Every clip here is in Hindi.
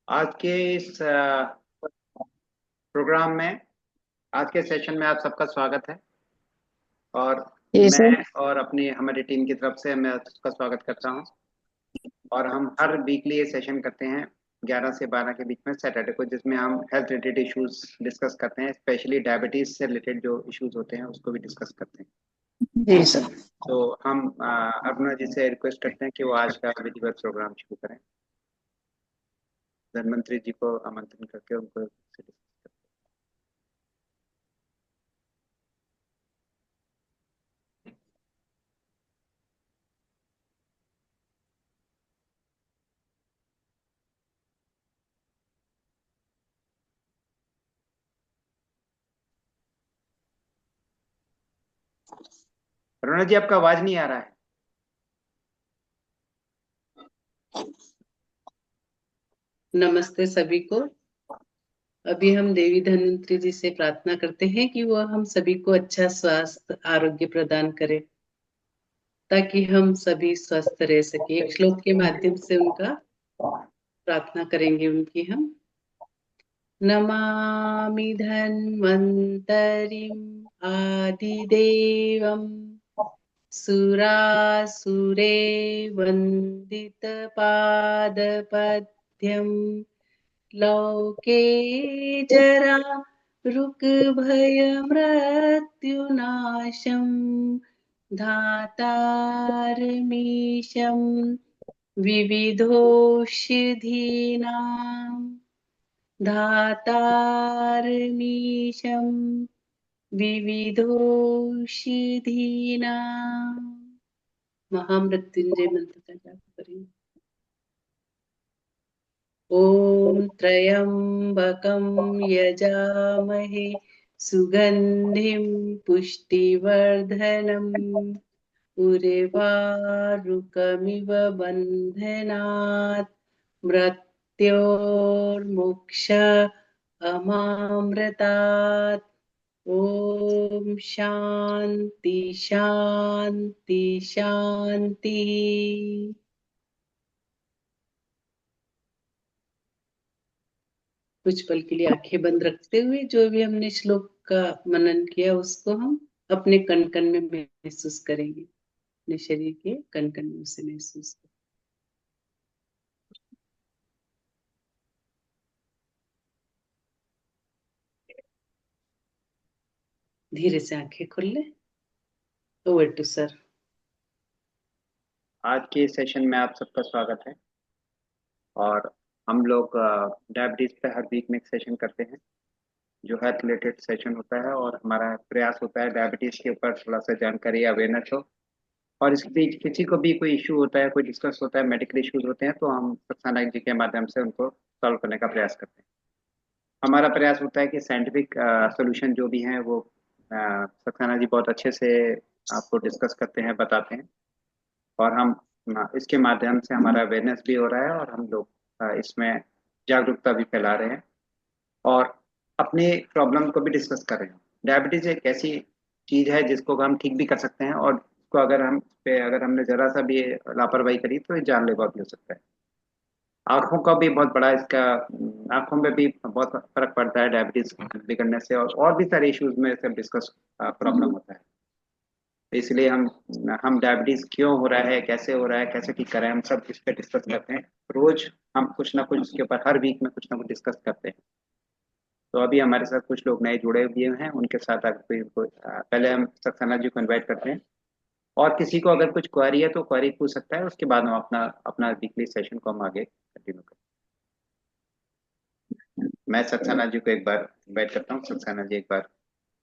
आज के इस प्रोग्राम में, आज के सेशन में आप सबका स्वागत है। और जी सर। मैं और अपनी हमारी टीम की तरफ से मैं सबका स्वागत करता हूं। और हम हर वीकली ये सेशन करते हैं 11 से 12 के बीच में सैटरडे को, जिसमें हम हेल्थ रिलेटेड इश्यूज डिस्कस करते हैं, स्पेशली डायबिटीज से रिलेटेड जो इश्यूज होते हैं उसको भी डिस्कस करते हैं। जी सर। तो हम अरुणा जी से रिक्वेस्ट करते हैं कि वो आज का विधिवत प्रोग्राम शुरू करें। धनवंतरी जी को आमंत्रण करके उनको से discuss करते हैं। अरुणा जी, आपका आवाज नहीं आ रहा है। नमस्ते सभी को। अभी हम देवी धन्वंतरी जी से प्रार्थना करते हैं कि वह हम सभी को अच्छा स्वास्थ्य आरोग्य प्रदान करे, ताकि हम सभी स्वस्थ रह सके। एक श्लोक के माध्यम से उनका प्रार्थना करेंगे उनकी हम। नमामि धन्वन्तरिम् आदिदेवम् सुरासुरे वन्दितपादपद्यम् लोके जरा ऋक्भयमृत्युनाशम् धातारमीशम् विविधोषधीनाम् धातारमीशम् विविधोषधीनाम्। महामृत्युंजय मंत्र का जाप करेंगे। ॐ त्र्यम्बकं यजामहे सुगन्धिं पुष्टिवर्धनम् उर्वारुकमिव बन्धनात् मृत्योर्मुक्ष अमामृतात्। ॐ शान्ति शान्ति शान्ति। कुछ पल के लिए आंखें बंद रखते हुए जो भी हमने श्लोक का मनन किया उसको हम अपने कण कण में महसूस करेंगे, अपने शरीर के कण कण में उसे महसूस करें। धीरे से आंखें खोल ले। Over to sir. आज के सेशन में आप सबका स्वागत है। और हम लोग डायबिटीज पे हर वीक में एक सेशन करते हैं जो हेल्थ रिलेटेड सेशन होता है, और हमारा प्रयास होता है डायबिटीज के ऊपर थोड़ा सा जानकारी अवेयरनेस हो। और इसके बीच किसी को भी कोई इशू होता है, कोई डिस्कस होता है, मेडिकल इश्यूज होते हैं, तो हम सक्सेना जी के माध्यम से उनको सॉल्व करने का प्रयास करते हैं। हमारा प्रयास होता है कि साइंटिफिक सोल्यूशन जो भी हैं वो सक्सेना जी बहुत अच्छे से आपको डिस्कस करते हैं, बताते हैं। और हम इसके माध्यम से हमारा अवेयरनेस भी हो रहा है, और हम लोग इसमें जागरूकता भी फैला रहे हैं, और अपनी प्रॉब्लम को भी डिस्कस कर रहे हैं। डायबिटीज एक ऐसी चीज है जिसको हम ठीक भी कर सकते हैं, और इसको अगर हमने जरा सा भी लापरवाही करी तो ये जानलेवा भी हो सकता है। आंखों का भी बहुत बड़ा इसका आंखों में भी बहुत फर्क पड़ता है डायबिटीज बिगड़ने से, और भी सारे इश्यूज में सब डिस्कस प्रॉब्लम होता है। तो इसलिए हम डायबिटीज क्यों हो रहा है, कैसे हो रहा है, कैसे ठीक करें, हम सब इस पे डिस्कस करते हैं। रोज हम कुछ ना कुछ इसके ऊपर हर वीक में कुछ ना कुछ डिस्कस करते हैं। तो अभी हमारे साथ कुछ लोग नए जुड़े हुए हैं, उनके साथ अगर कोई पहले हम सक्सेना जी को इनवाइट करते हैं, और किसी को अगर कुछ क्वेरी है तो क्वेरी पूछ सकता है, उसके बाद हम अपना अपना वीकली सेशन को हम आगे कंटिन्यू करें। मैं सक्सेना जी को एक बार इनवाइट करता हूँ। सक्सेना जी एक बार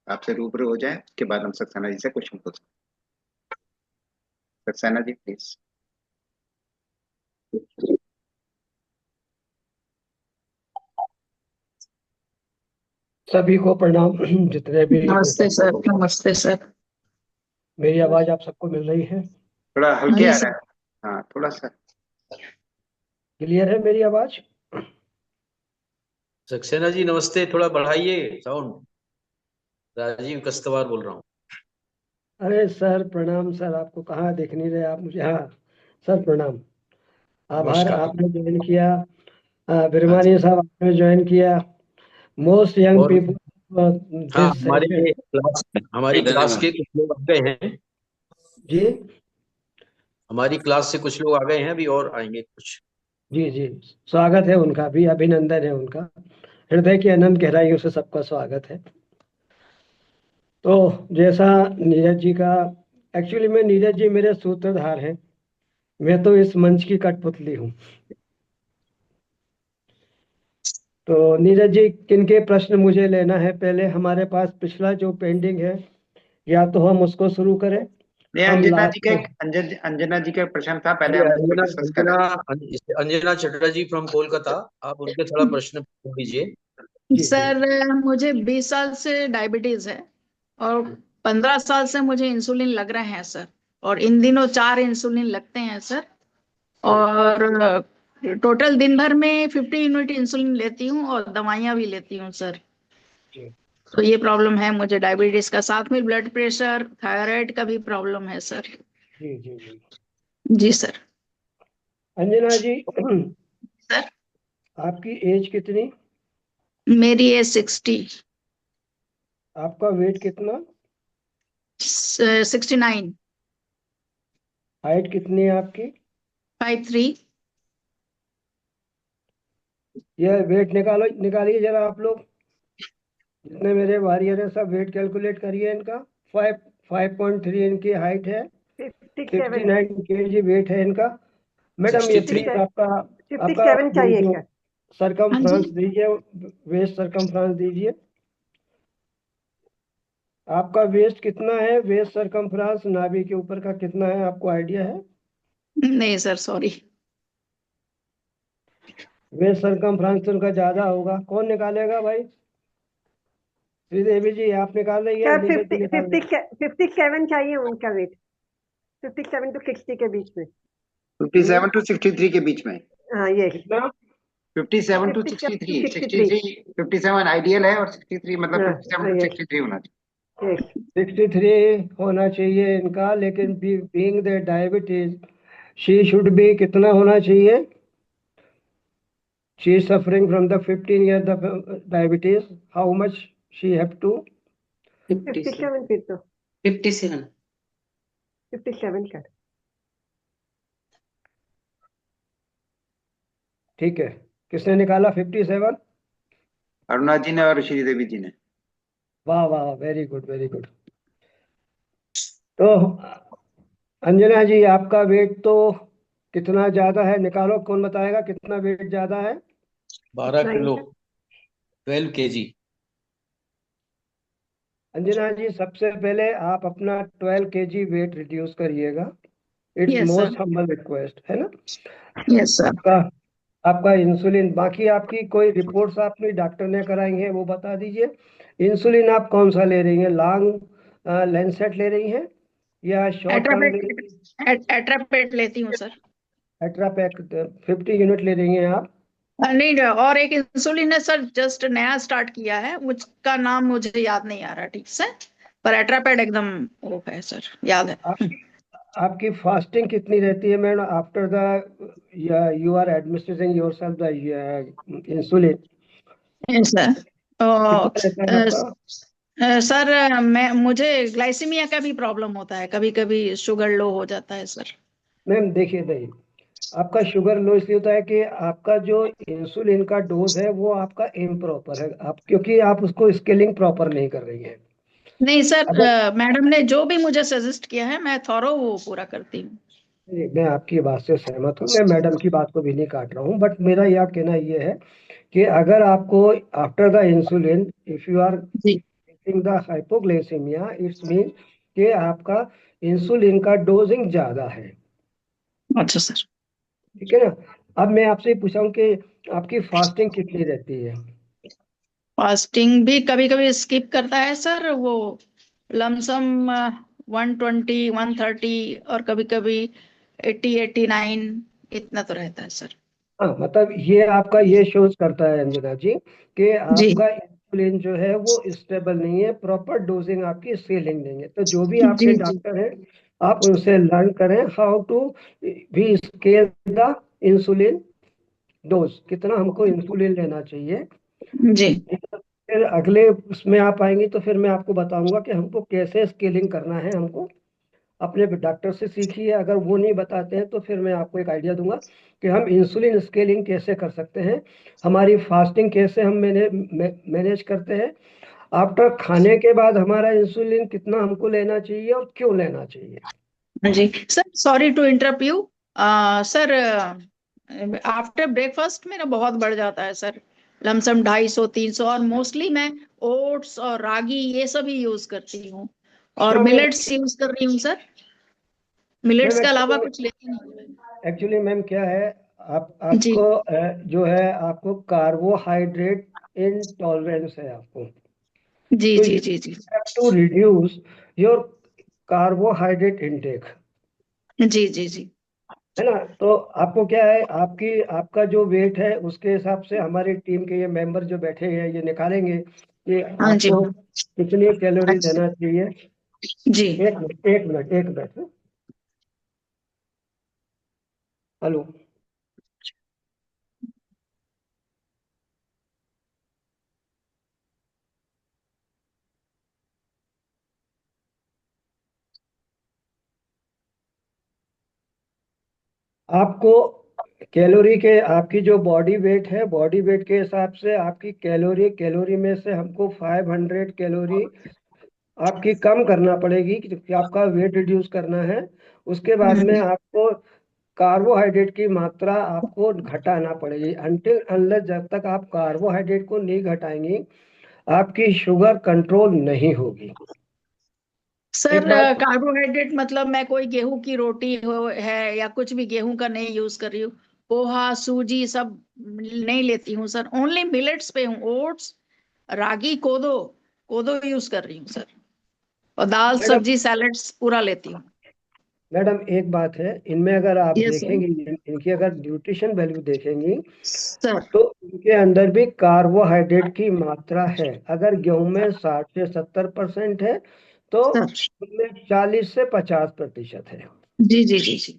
आपसे रूबरू हो जाए, उसके बाद हम सक्सेना जी से क्वेश्चन पूछ सकते हैं। सक्सेना जी प्लीज। सभी को प्रणाम। जितने भी नमस्ते सर। नमस्ते सर। मेरी आवाज आप सबको मिल रही है? थोड़ा हल्के जी आ रहा सर। है। हाँ, थोड़ा सा। क्लियर है मेरी आवाज? सक्सेना जी नमस्ते, थोड़ा बढ़ाइए साउंड। राजीव कस्तवार बोल रहा हूँ। अरे सर प्रणाम सर, आपको कहाँ देख नहीं रहे आप मुझे? हाँ सर प्रणाम। आभार, नमस्कार। आपने ज्वाइन किया। बिरमानी साहब, आपने ज्वाइन किया। मोस्ट यंग और पीपल हाँ, दिस सेशन। हमारी क्लास के कुछ लोग आ गए हैं। जी हमारी क्लास से कुछ लोग आ गए हैं, अभी और आएंगे कुछ। जी जी, स्वागत है उनका भी, अभिनंदन है उनका। हृदय की अनंत गहराइयों से सबका स्वागत है। तो जैसा नीरज जी का, एक्चुअली में नीरज जी मेरे सूत्रधार हैं, मैं तो इस मंच की कठपुतली हूँ। तो नीरज जी, किनके प्रश्न मुझे लेना है? पहले हमारे पास पिछला जो पेंडिंग है, या तो हम उसको शुरू करें। ये हम अंजना जी लास्ट का में, एक अंजना जी का प्रश्न था, पहले ये हम उसको अंजना डिस्कस अंजना करें। अंजना चटर्जी फ्रॉम कोलकाता, आप उनके थोड़ा प्रश्न पूछ लीजिए। जी जी सर मुझे 20 साल से डायबिटीज है और 15 साल से मुझे इंसुलिन लग रहे हैं सर। और इन दिनों 4 इंसुलिन लगते हैं सर। जी और टोटल दिन भर में 50 यूनिट इंसुलिन लेती हूँ और दवाइयाँ भी लेती हूँ सर। जी तो ये प्रॉब्लम है मुझे डायबिटीज का, साथ में ब्लड प्रेशर थायराइड का भी प्रॉब्लम है सर। जी जी जी। जी सर। अंजना जी, सर आपकी एज कितनी? मेरी एज 60। आपका वेट कितना? 69। हाइट कितनी है आपकी? 53। यह वेट निकालो, निकालिए जरा आप लोग, जितने मेरे वॉरियर है सब वेट कैलकुलेट करिए इनका। 5.3 इनकी हाइट है, 57 69 kg वेट है इनका। मैडम ये 63। प्लीज आपका, 57 चाहिए जो क्या? हाँ जी। सरकमफ्रांस दीजिए, वेस्ट सरकमफ्रांस दीजिए। आपका वेस्ट कितना है? वेस्ट सरकमफ्रांस नाभि के ऊपर का कितना है, आपको आइडिया है? नहीं सर, सॉरी। वेस्ट सरकमफ्रांस तो उनका ज्यादा होगा, कौन निकालेगा भाई? श्रीदेवी जी आप निकाल रही है, सर नीरज जी निकाल रहे 57 चाहिए उनका वेट, 57 to 60 के बीच में। 57 to 63 के बीच में। हाँ ये कितना? 57 to 57 to 63, 63। 57 आइडियल है और 63 मतलब हाँ 57 to ये 63 होना चाहिए। ये 63 होना चाहिए इनका, लेकिन being the diabetes she should be कितना होना चाहिए? She is suffering from the 15 year diabetes, how much she have to? 57 फिर तो 57। 57 कर। ठीक है, किसने निकाला 57? अरुणा जी ने और श्रीदेवी जी ने। वाह वाह, वेरी गुड वेरी गुड। तो अंजना जी आपका वेट तो कितना ज्यादा है, निकालो, कौन बताएगा कितना वेट ज्यादा है? 12 नहीं किलो 12 kg। अंजना जी सबसे पहले आप अपना 12 kg वेट रिड्यूस करिएगा। It's yes sir. Most humble request है ना। Yes sir. आपका आपका इंसुलिन, बाकी आपकी कोई रिपोर्ट्स आपने डॉक्टर ने कराई हैं वो बता दीजिए। इंसुलिन आप कौन सा ले रही हैं? लॉन्ग लेंसेट ले रही हैं या शॉर्ट टर्म ले रही एट्रापेट एट्रापेट लेती हूँ सर। हैं? एट्रापैक 50 यूनिट ले रही हैं आप? नहीं, और एक इंसुलिन है सर, जस्ट नया स्टार्ट किया है, उसका नाम मुझे याद नहीं आ रहा ठीक से। पर एट्रापेट एकदम वो है सर, याद है। आपकी आपकी फास्टिंग कितनी रहती है madam after the you are administrating yourself the insulin? Yes sir. कितना रहता है आपका? सर मुझे ग्लाइसीमिया का भी प्रॉब्लम होता है, कभी कभी शुगर लो हो जाता है सर। मैम देखिए नहीं, आपका शुगर लो इसलिए होता है कि आपका जो इंसुलिन का डोज है वो आपका इम्प्रॉपर है, आप क्योंकि आप उसको स्केलिंग प्रॉपर नहीं कर रही है। नहीं सर, अगर मैडम ने जो भी मुझे सजेस्ट किया है मैं थॉरो वो पूरा करती हूँ। मैं आपकी बात से सहमत हूँ, मैं मैडम की बात को भी नहीं काट रहा हूँ, बट मेरा यह कहना ये है कि अगर आपको after the insulin if you R G. The hypoglycaemia, it's mean कि आपका इंसुलिन का डोजिंग ज्यादा है। अच्छा सर। ठीक है ना। अब मैं आपसे पूछा हूँ कि आपकी फास्टिंग कितनी रहती है? फास्टिंग भी कभी कभी स्किप करता है सर, वो लमसम 120 130 और कभी कभी 80 89 इतना तो रहता है सर। हाँ मतलब ये आपका ये शोज करता है अंजना जी कि जी आपका इंसुलिन जो है वो स्टेबल नहीं है, प्रॉपर डोजिंग आपकी सीलिंग नहीं है। तो जो भी आपके जी जी। डॉक्टर हैं आप उनसे लर्न करें हाउ टू भी स्केल द इंसुलिन डोज, कितना हमको इंसुलिन लेना चाहिए। जी फिर अगले उसमें आप आएंगे तो फिर मैं आपको बताऊंगा कि हमको कैसे स्केलिंग करना है। हमको अपने डॉक्टर से सीखिए, अगर वो नहीं बताते हैं तो फिर मैं आपको एक आइडिया दूंगा कि हम इंसुलिन स्केलिंग कैसे कर सकते हैं, हमारी फास्टिंग कैसे हम मैनेज करते हैं, आफ्टर खाने के बाद हमारा इंसुलिन कितना हमको लेना चाहिए और क्यों लेना चाहिए। जी sir, sorry to interrupt you sir. After breakfast मेरा बहुत बढ़ जाता है सर, लमसम 250-300, और मोस्टली मैं ओट्स और रागी ये सभी यूज करती हूँ, और अच्छा मैम, मिलेट्स यूज कर रही हूँ सर। मिलेट्स मैम के अलावा कुछ लेती नहीं हूँ मैं। एक्चुअली मैम क्या है, जी आपको जो है आपको कार्बोहाइड्रेट इंटॉलरेंस है आपको, जी तो जी यू जी जी have to reduce your carbohydrate intake, जी जी जी। है ना। तो आपको क्या है, आपका जो वेट है उसके हिसाब से हमारी टीम के ये मेंबर जो बैठे हैं ये निकालेंगे कि हाँ जी। आपको कितनी कैलोरी अच्छा लेना चाहिए। जी। एक मिनट। हेलो। आपको कैलोरी के, आपकी जो बॉडी वेट है, बॉडी वेट के हिसाब से आपकी कैलोरी में से हमको 500 कैलोरी आपकी कम करना पड़ेगी, क्योंकि आपका वेट रिड्यूस करना है। उसके बाद में आपको कार्बोहाइड्रेट की मात्रा आपको घटाना पड़ेगी। अनटिल अनलेस, जब तक आप कार्बोहाइड्रेट को नहीं घटाएंगी आपकी शुगर कंट्रोल नहीं होगी। सर एक बात, कार्बोहाइड्रेट मतलब मैं कोई गेहूं की रोटी है या कुछ भी गेहूं का नहीं यूज कर रही हूँ, पोहा सूजी सब नहीं लेती हूँ सर, ओनली मिलेट्स पे हूँ, ओट्स रागी कोदो, कोदो यूज कर रही हूँ सर, और दाल मैडम सब्जी सैलेड्स पूरा लेती हूँ। मैडम एक बात है, इनमें अगर आप यस सर। देखेंगी, इनकी अगर न्यूट्रिशन वैल्यू देखेंगी सर तो इनके अंदर भी कार्बोहाइड्रेट की मात्रा है। अगर गेहूं में 60 से 70% है तो सर। इनमें 40 से 50% है जी जी जी जी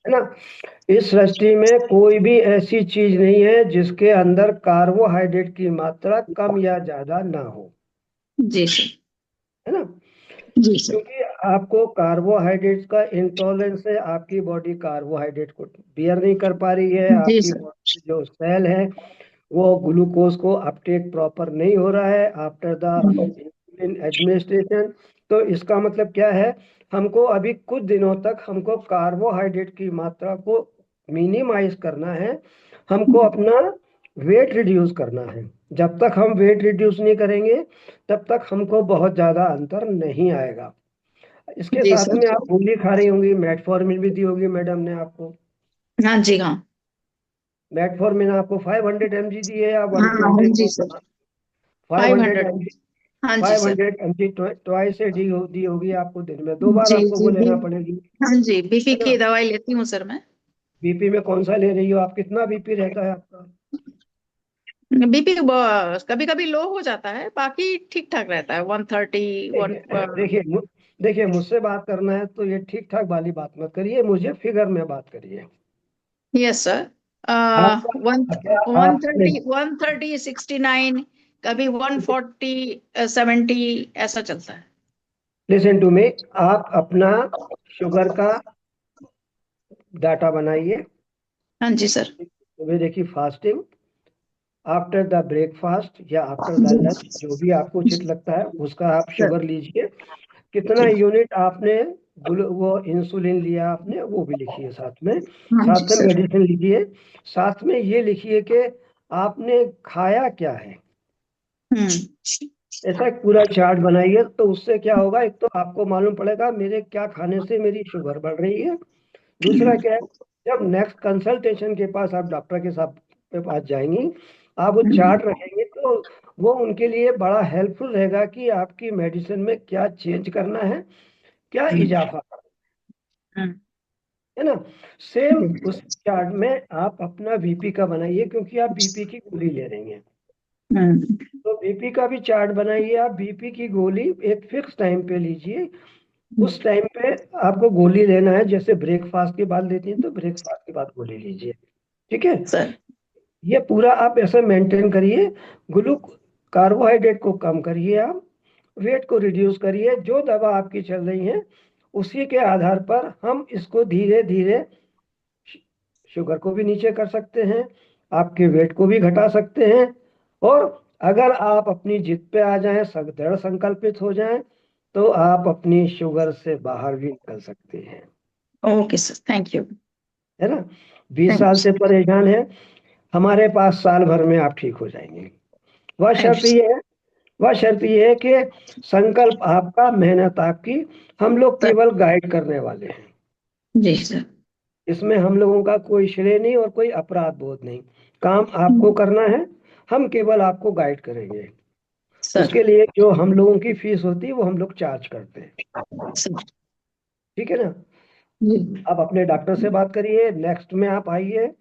है ना। इस सृष्टि में कोई भी ऐसी चीज नहीं है जिसके अंदर कार्बोहाइड्रेट की मात्रा कम या ज्यादा ना हो, जी सर। है ना। जी सर। क्योंकि आपको कार्बोहाइड्रेट का इंटॉलरेंस है, आपकी बॉडी कार्बोहाइड्रेट को बियर नहीं कर पा रही है, जी आपकी सर। बॉडी जो सेल है वो ग्लूकोज को अपटेक प्रॉपर नहीं हो रहा है आफ्टर द इंसुलिन एडमिनिस्ट्रेशन। तो इसका मतलब क्या है, हमको अभी कुछ दिनों तक हमको कार्बोहाइड्रेट की मात्रा को मिनिमाइज करना है, हमको अपना वेट रिड्यूस करना है। जब तक हम वेट रिड्यूस नहीं करेंगे तब तक हमको बहुत ज्यादा अंतर नहीं आएगा। इसके जी साथ सर। में आप गोली खा रही होंगी, मेटफॉर्मिन भी दी होगी मैडम ने आपको। हाँ जी हाँ। मेटफॉर्मिन आपको 500 mg दी है या हाँ हाँ 120? जी सर। 500 500। mg, हाँ जी सर। 500 mg ट्वाइस से दी होगी आपको, दिन में 2 बार जी आपको जी वो बी लेना पड़ेगी, हाँ जी, बीपी है ना। की दवाई लेती हूँ सर मैं। बीपी में कौन सा ले रही हो आप, कितना बीपी रहता है आपका? बीपी कभी कभी लो हो जाता है, बाकी ठीक ठाक रहता है, 130 वन। देखिए मुझसे बात करना है तो ये ठीक ठाक वाली बात मत करिए, मुझे फिगर में बात करिए। Yes sir. आपका वन क्या वन आप थर्टी 130-69, कभी 140 70 ऐसा चलता है। लिसन टू मी, आप अपना शुगर का डाटा बनाइए। हाँ जी सर। सुबह देखिए फास्टिंग, आफ्टर द ब्रेकफास्ट या आफ्टर द जी लंच, जो भी आपको उचित लगता है उसका आप सर। शुगर लीजिए। कितना जी यूनिट आपने वो इंसुलिन लिया आपने वो भी लिखिए साथ में। हाँ जी साथ में सर। मेडिसिन लिखिए, साथ में ये लिखिए कि आपने खाया क्या है। हम्म। ऐसा एक पूरा चार्ट बनाइए, तो उससे क्या होगा, एक तो आपको मालूम पड़ेगा मेरे क्या खाने से मेरी शुगर बढ़ रही है। दूसरा क्या है, जब नेक्स्ट कंसल्टेशन के पास आप डॉक्टर के साथ के पास जाएंगी, आप वो चार्ट रखेंगे तो वो उनके लिए बड़ा हेल्पफुल रहेगा कि आपकी मेडिसिन में क्या चेंज करना है, क्या इजाफा करना है ना। सेम उस चार्ट में आप अपना बीपी का बनाइए, क्योंकि आप बीपी की गोली ले रही हैं, तो बीपी का भी चार्ट बनाइए। आप बीपी की गोली एक फिक्स टाइम पे लीजिए, उस टाइम पे आपको गोली लेना है। जैसे ब्रेकफास्ट के बाद लेती हैं तो ब्रेकफास्ट के बाद गोली लीजिए। ठीक है, सर। ये पूरा आप ऐसे मेंटेन करिए। कार्बोहाइड्रेट को कम करिए, आप वेट को रिड्यूस करिए। जो दवा आपकी चल रही है उसी के आधार पर हम इसको धीरे धीरे शुगर को भी नीचे कर सकते हैं, आपके वेट को भी घटा सकते हैं। और अगर आप अपनी जिद पे आ जाएं, दृढ़ संकल्पित हो जाएं, तो आप अपनी शुगर से बाहर भी निकल सकते हैं। Okay sir, thank you. है ना, 20 साल से परेशान है, हमारे पास साल भर में आप ठीक हो जाएंगे। वह शर्त ये है वह शर्त ये है कि संकल्प आपका, मेहनत आपकी, हम लोग केवल गाइड करने वाले हैं। जी सर। इसमें हम लोगों का कोई श्रेय नहीं और कोई अपराध बोध नहीं। काम आपको करना है, हम केवल आपको गाइड करेंगे। सर। उसके लिए जो हम लोगों की फीस होती है वो हम लोग चार्ज करते हैं। सर। ठीक है ना, जी। आप अपने डॉक्टर से बात करिए, नेक्स्ट में आप आइए,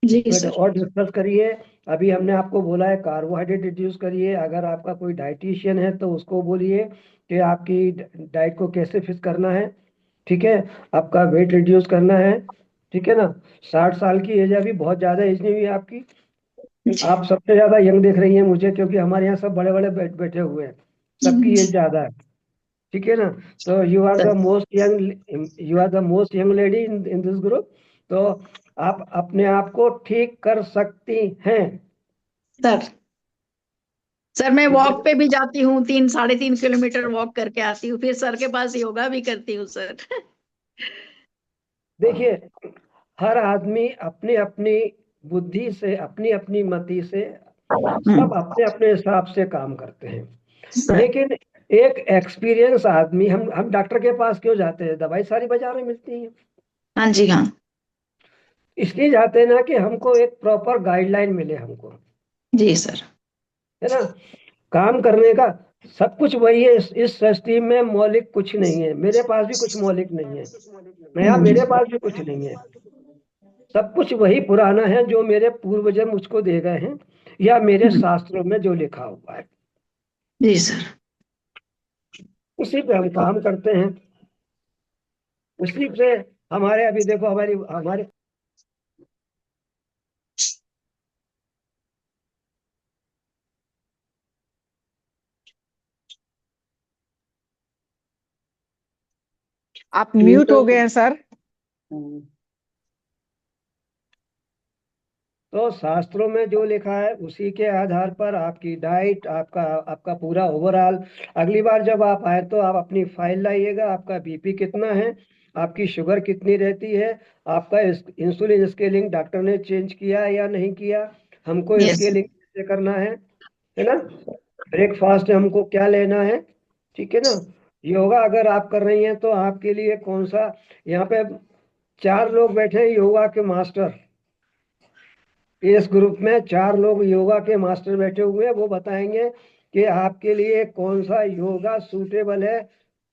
जी इसमें सर। और डिस्कस करिए। अभी हमने आपको बोला है कार्बोहाइड्रेट रिड्यूस करिए। अगर आपका कोई डाइटिशियन है तो उसको बोलिए कि आपकी डाइट को कैसे फिक्स करना है। ठीक है, आपका वेट रिड्यूस करना है। ठीक है ना, 60 साल की एज है, अभी बहुत ज्यादा एज नहीं हुई है आपकी। आप सबसे ज्यादा यंग दिख रही हैं मुझे, क्योंकि हमारे यहाँ सब बड़े बड़े बैठे हुए हैं, सबकी एज ज्यादा है। ठीक है ना, तो you are the most young lady in this group. तो आप अपने आप को ठीक कर सकती हैं। सर। सर, मैं ठीक है, वॉक पे भी जाती हूँ, 3-3.5 किलोमीटर वॉक करके आती हूँ, फिर सर के पास योगा भी करती हूँ सर। देखिए, हर आदमी अपनी अपनी बुद्धि से, अपनी अपनी मति से, सब अपने अपने हिसाब से काम करते हैं। सर। लेकिन एक एक्सपीरियंस आदमी, हम डॉक्टर के पास क्यों जाते हैं? दवाई सारी बाजार में मिलती है, हाँ जी, हाँ। इसलिए जाते हैं ना कि हमको एक प्रॉपर गाइडलाइन मिले हमको। जी सर। है ना, काम करने का सब कुछ वही है। इस सृष्टि में मौलिक कुछ नहीं है, मेरे पास भी कुछ मौलिक नहीं है, नया मेरे पास भी कुछ नहीं है। सब कुछ वही पुराना है जो मेरे पूर्वज मुझको दे गए हैं, या मेरे शास्त्रों में जो लिखा हुआ है, जी सर। उसी पे हम काम करते हैं। उसी से हमारे, अभी देखो, हमारी हमारे आप म्यूट हो गए हैं सर। तो शास्त्रों में जो लिखा है उसी के आधार पर आपकी डाइट, आपका आपका पूरा ओवरऑल। अगली बार जब आप आए तो आप अपनी फाइल लाइएगा, आपका बीपी कितना है, आपकी शुगर कितनी रहती है, आपका इंसुलिन स्केलिंग डॉक्टर ने चेंज किया या नहीं किया, हमको यस सर। स्केलिंग कैसे करना है ना, ब्रेकफास्ट हमको क्या लेना है। ठीक है ना, योगा अगर आप कर रही हैं तो आपके लिए कौन सा, यहाँ पे 4 लोग बैठे हैं योगा के मास्टर। इस ग्रुप में 4 लोग योगा के मास्टर बैठे हुए हैं, वो बताएंगे कि आपके लिए कौन सा योगा सूटेबल है,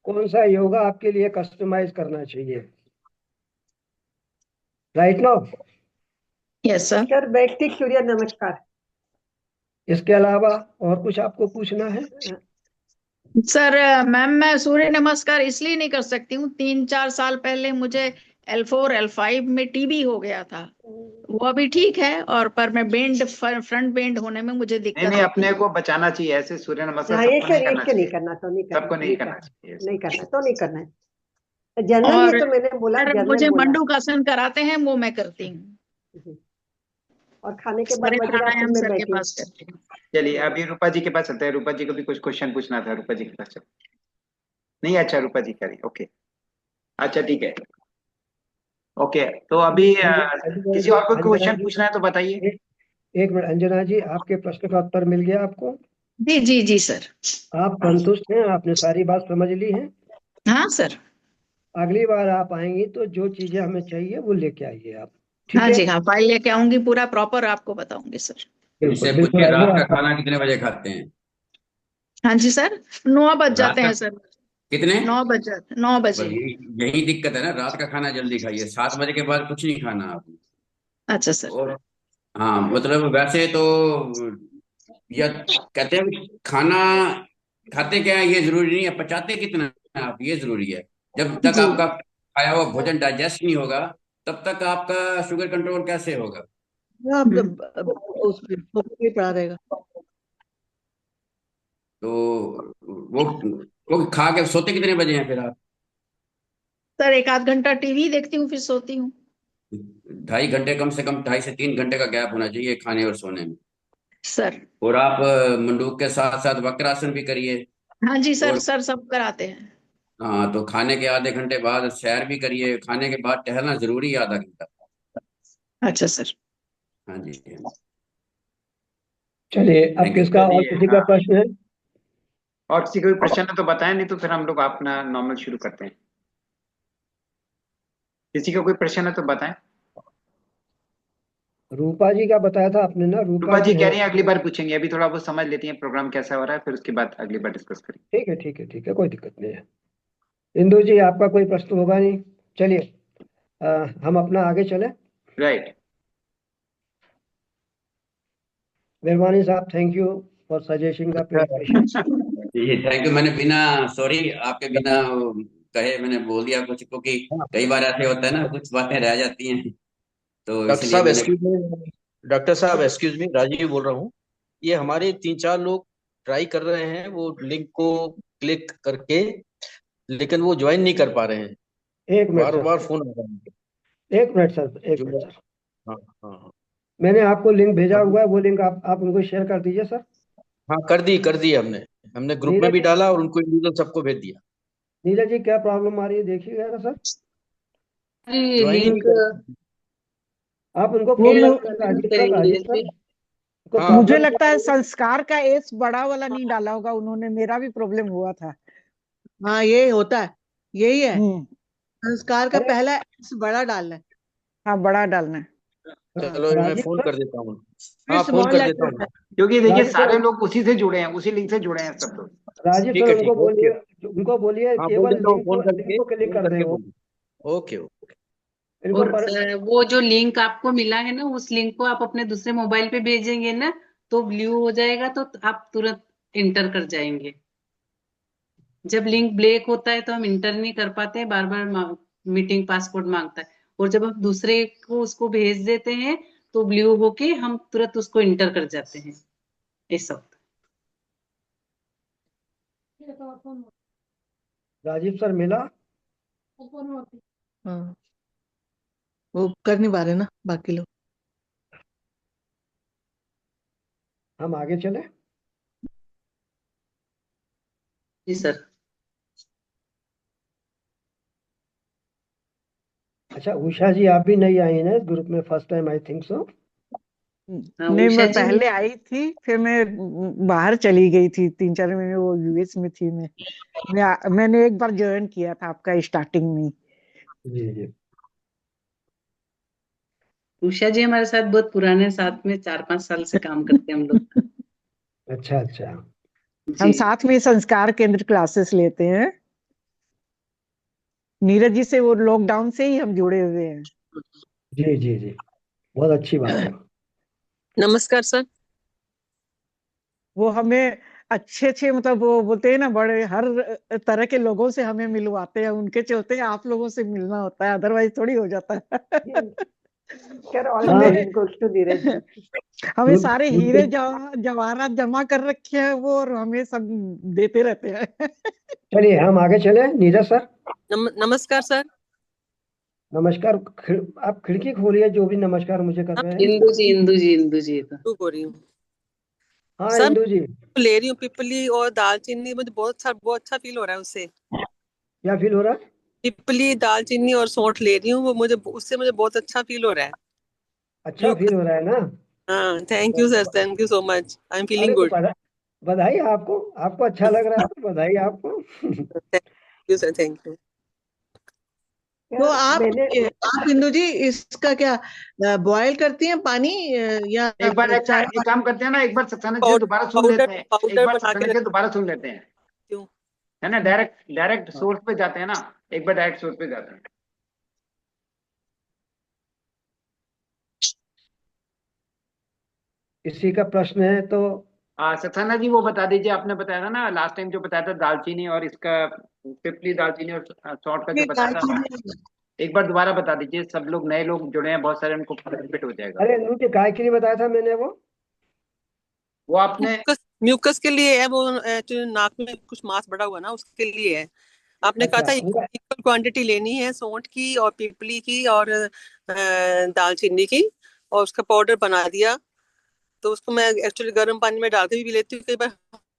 कौन सा योगा आपके लिए कस्टमाइज करना चाहिए। Right now. Yes sir. Sir, वैदिक सूर्य नमस्कार। इसके अलावा और कुछ आपको पूछना है? सर, मैम, मैं सूर्य नमस्कार इसलिए नहीं कर सकती हूँ, 3-4 साल पहले मुझे L4-L5 में टीबी हो गया था। वो अभी ठीक है, और पर मैं फ्रंट बेंड होने में मुझे नहीं दिक्कत नहीं, होती अपने है। को बचाना चाहिए, ऐसे सूर्य नमस्कार हाँ, सबको नहीं करना नहीं चाहिए, करना, तो नहीं करना, सबको नहीं करना चाहिए। नहीं करना, तो नहीं करना है। जनरल और ये तो मैंने बोला, सर, जनरल मुझे बोला। मंडूकासन कराते हैं, वो मैं करती हूँ। और खाने के बाद सारे वज्रासन प्राणायाम में सर के बैठी हूँ। पास करती हूँ। चलिए अभी रूपा जी के पास चलते हैं, रूपा जी को भी कुछ क्वेश्चन पूछना था, रूपा जी के पास चलते नहीं? अच्छा, रूपा जी करिए, ओके, अच्छा ठीक है, ओके। तो अभी अंजना किसी जी, और को अंजना क्वेश्चन जी, पूछना है तो बताइए। एक मिनट, अंजना जी, आपके प्रश्न का उत्तर मिल गया आपको? जी जी जी सर। आप संतुष्ट हैं? आपने सारी बात समझ ली है? हाँ सर। अगली बार आप आएंगी तो जो चीजें हमें चाहिए वो लेके आइए आप। ठीक हाँ है, जी, हाँ, फाइल लेके आऊंगी, पूरा प्रॉपर आपको बताऊंगी सर। इनसे बिल्कुल बिल्कुल पूछिए आइए रात का आप। खाना कितने बजे खाते हैं? हाँ जी सर, 9 बज रात जाते का हैं सर। कितने? 9 बस बजे। यही दिक्कत है ना, रात का खाना जल्दी खाइए, 7 बजे के बाद कुछ नहीं खाना आपने। अच्छा सर। और हाँ, मतलब वैसे तो या कहते हैं खाना खाते क्या है ये जरूरी नहीं है, पचाते कितना है आप ये जरूरी है। जब तक जी। आपका खाया हुआ भोजन डाइजेस्ट नहीं होगा तब तक आपका शुगर कंट्रोल कैसे होगा? उस पे पड़ा रहेगा। तो वो खा के सोते कितने बजे हैं फिर आप? सर 1 आध घंटा टीवी देखती हूँ फिर सोती हूँ। 2.5 घंटे, कम से कम 2.5 से 3 घंटे का गैप होना चाहिए खाने और सोने में। सर और आप मंडूक के साथ साथ वक्रासन भी करिए। हाँ जी सर, और सर सब कराते हैं। हाँ, तो खाने के आधे घंटे बाद सैर भी करिए। खाने के बाद टहलना जरूरी है, आधा घंटा। अच्छा सर। हाँ जी। चलिए, अब थैंक यू। किसका और चलिए, किसी का हाँ, प्रश्न है? और किसी को भी प्रश्न है तो बताएं, नहीं तो फिर हम लोग अपना नॉर्मल शुरू करते हैं। किसी का कोई प्रश्न है तो बताएं। रूपा जी का बताया था आपने ना, रूपा रूपा जी जी कह है। रही हैं अगली बार पूछेंगे, अभी थोड़ा वो समझ लेती हैं प्रोग्राम कैसा हो रहा है, फिर उसके बाद अगली बार डिस्कस करेंगे। ठीक है, ठीक है, ठीक है, कोई दिक्कत नहीं है। इंदु जी, आपका कोई प्रश्न होगा नहीं? चलिए, हम अपना आगे चले। राइट। मेहरबानी साहब, thank you for suggesting the presentation. जी थैंक यू। मैंने बिना सॉरी आपके बिना कहे मैंने बोल दिया कुछ, क्योंकि कई बार ऐसे होता है ना, कुछ बातें रह जाती हैं, तो डॉक्टर इसलिए साहब मैंने। एक्सक्यूज मी, डॉक्टर साहब एक्सक्यूज मी, राजीव बोल रहा हूँ। ये हमारे 3-4 लोग ट्राई कर रहे हैं वो लिंक को क्लिक करके, लेकिन वो ज्वाइन नहीं कर पा रहे हैं। एक मिनट बार सर, बार फोन आ रहा है एक मिनट सर, एक जो। Minute sir. हाँ हाँ हाँ। मैंने आपको लिंक भेजा अभी हुआ है, वो लिंक आप उनको शेयर कर दीजिए सर। हाँ, कर दी हमने। हमने ग्रुप में नीरज भी जी, डाला और उनको इंडिविजुअल सबको भेज दिया। नीरज जी, क्या प्रॉब्लम आ रही है देखिएगा ना सर। अरे ज्वाइन ही नहीं लिंक कर रहे। आप उनको वो फोन मु, करिए, राजीव सर, करेंगे राजीव सर, उनको हाँ मुझे प्रॉब्लम लगता क्या है है? संस्कार का एस बड़ा वाला नहीं डाला होगा उन्होंने, मेरा भी प्रॉब्लम हुआ था। हाँ, ये होता है, यही है। संस्कार का अरे, पहला एस बड़ा डालना है। हाँ, बड़ा डालना है। चलो मैं राजीव फोन सर, कर देता हूँ। फिर हाँ, फोन स्मॉल कर लेटर देता है। हूँ। क्योंकि देखिए राजीव सारे सर, लोग उसी से जुड़े हैं, उसी लिंक से जुड़े हैं सब लोग। राजीव ठीक सर, है, उनको ठीक है, ओके। बोलिए, उनको बोलिए हाँ, बोल केवल देता हूँ, लिंक को क्लिक फोन कर दें करके वो। बोल देता। Okay okay. इनको और पर वो जो लिंक आपको मिला है ना, उस लिंक को आप अपने दूसरे मोबाइल पे भेजेंगे ना, तो ब्लू हो जाएगा, तो आप तुरंत इंटर कर जाएंगे। जब लिंक ब्लैक होता है तो हम इंटर नहीं कर पाते हैं, बार बार मीटिंग पासवर्ड मांगता है। और जब हम दूसरे को उसको भेज देते हैं तो ब्लू होके हम तुरंत उसको इंटर कर जाते हैं। ऐसा होता राजीव सर मिला? हाँ, वो कर नहीं पा रहे ना बाकी लोग। हम आगे चले। है जी सर। अच्छा, उषा जी, आप भी नई आई हैं इस ग्रुप में, first time I think so. हाँ, नहीं, उषा मैं जी पहले आई थी, फिर मैं बाहर चली गई थी 3-4 महीने, वो यूएस में थी। मैंने एक बार ज्वाइन किया था आपका स्टार्टिंग में। जी जी। उषा जी हमारे साथ बहुत पुराने, साथ में 4-5 साल से काम करते हैं हम लोग। अच्छा अच्छा। हम जी। साथ में संस्कार केंद्र क्लासेस लेते हैं। नीरज जी से वो लॉकडाउन से ही हम जुड़े हुए हैं। जी जी जी, बहुत अच्छी बात है। नमस्कार सर। वो हमें अच्छे अच्छे, मतलब वो बोलते हैं ना, बड़े हर तरह के लोगों से हमें मिलवाते हैं। उनके चलते आप लोगों से मिलना होता है, अदरवाइज थोड़ी हो जाता है। Sir, all हाँ, credit goes to Neeraj ji. हमें सारे हीरे उनके जवाहरात जमा कर रखे हैं वो, और हमें सब देते रहते हैं। चलिए, हम आगे चले। नीरज सर, नमस्कार सर। नमस्कार। आप खिड़की खोलिए, जो भी नमस्कार मुझे कर रहे हैं। इंदु जी, इंदु जी, इंदु जी तो शुरू हो रही हूँ हाँ, सर। इंदु जी, मैं ले रही हूँ पिपली और दालचीनी, मुझे बहुत अच्छा फील हो रहा है उससे। क्या फील हो रहा है? पिपली, दालचीनी और सौंठ ले रही हूँ, वो उससे मुझे बहुत अच्छा फील हो रहा है। अच्छा फील हो रहा है ना? हाँ, thank you sir, thank you so much, I am अरे फीलिंग तो गुड। बधाई आपको। आपको अच्छा लग रहा है तो बधाई आपको। Thank you sir, thank you. तो Sir, मैंने आप इंदु जी, इसका क्या बॉयल करती हैं पानी, या चाय? एक काम करते हैं ना, एक बार सक्सेना जी से पाउडर दोबारा सुन पाउडर लेते हैं। एक पाउडर बार बना सक्सेना के जी से रखती दोबारा सुन लेते हैं, हूँ। है ना। डायरेक्ट डायरेक्ट सोर्स पे जाते हैं ना, एक बार डायरेक्ट सोर्स पे जाते हैं। किसी का प्रश्न है तो? सक्सेना जी वो बता दीजिए, आपने बताया था ना लास्ट टाइम, जो बताया था दालचीनी और इसका पिपली दालचीनी और सौंठ का जो ये बताया था। दालचीनी एक बार दोबारा बता दीजिए, सब लोग नए लोग जुड़े हैं बहुत सारे, उनको बेनिफिट हो जाएगा। अरे मुझे काय के लिए बताया था मैंने वो आपने म्यूकस म्यूकस के लिए है वो, एक्चुअली नाक में कुछ मांस बढ़ा हुआ ना, उसके लिए है। आपने कहा अच्छा था उनका इक्वल क्वांटिटी लेनी है, सौंठ की और पीपली की और दालचीनी की, और उसका पाउडर बना दिया। तो उसको मैं एक्चुअली गर्म पानी में डाल के भी लेती हूँ, कई बार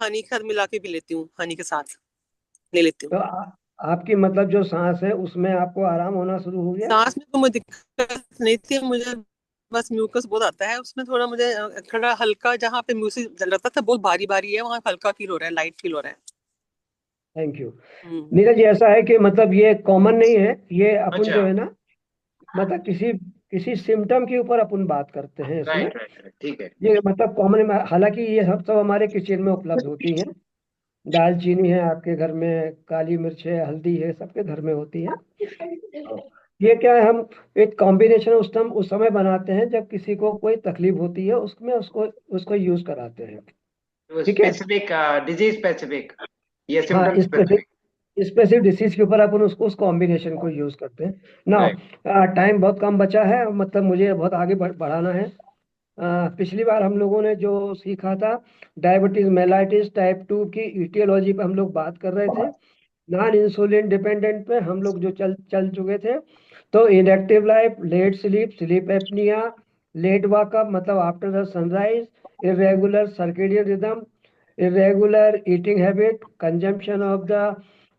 हनी के साथ मिला के भी लेती हूँ, हनी के साथ ले लेती हूँ। तो आपकी मतलब जो सांस है उसमें आपको आराम होना शुरू हो गया? सांस में तो मुझे दिक्कत नहीं थी, मुझे बस म्यूकस बहुत आता है उसमें, थोड़ा मुझे थोड़ा हल्का, जहाँ पे म्यूकस जल रहा था बहुत भारी भारी है, वहाँ हल्का फील हो रहा है, लाइट फील हो रहा है। Thank you. हम्म। नीरज जी, ऐसा है कि मतलब ये कॉमन नहीं है, ये अपन जो अच्छा, है ना, मतलब किसी किसी सिम्टम के ऊपर अपन बात करते हैं इसमें। राइट राइट राइट, ठीक है। ये मतलब कॉमन, हालांकि ये सब हमारे किचन में उपलब्ध होती है। दालचीनी है आपके घर में, काली मिर्च है, हल्दी है, सबके घर में होती है। ये क्या है, हम एक कॉम्बिनेशन उस समय बनाते हैं जब किसी को कोई तकलीफ होती है, उसमें उसको उसको यूज कराते हैं। तो ठीक है। स्पेसिफिक, डिजीज स्पेसिफिक, ये हाँ, सिम्टम स्पेसिफिक। स्पेसिफिक डिसीज के ऊपर अपन उसको उस कॉम्बिनेशन को यूज करते हैं ना। राइट। टाइम बहुत कम बचा है, मतलब मुझे बहुत आगे बढ़ाना है। पिछली बार हम लोगों ने जो सीखा था, डायबिटीज मेलाइटिस टाइप 2 की ईटियोलॉजी पे हम लोग बात कर रहे थे। नॉन इंसुलिन डिपेंडेंट पे हम लोग जो चल चल चुके थे। तो inactive life, late sleep, sleep apnoea, late wake up मतलब after the sunrise, irregular circadian rhythm, irregular eating habit, consumption of the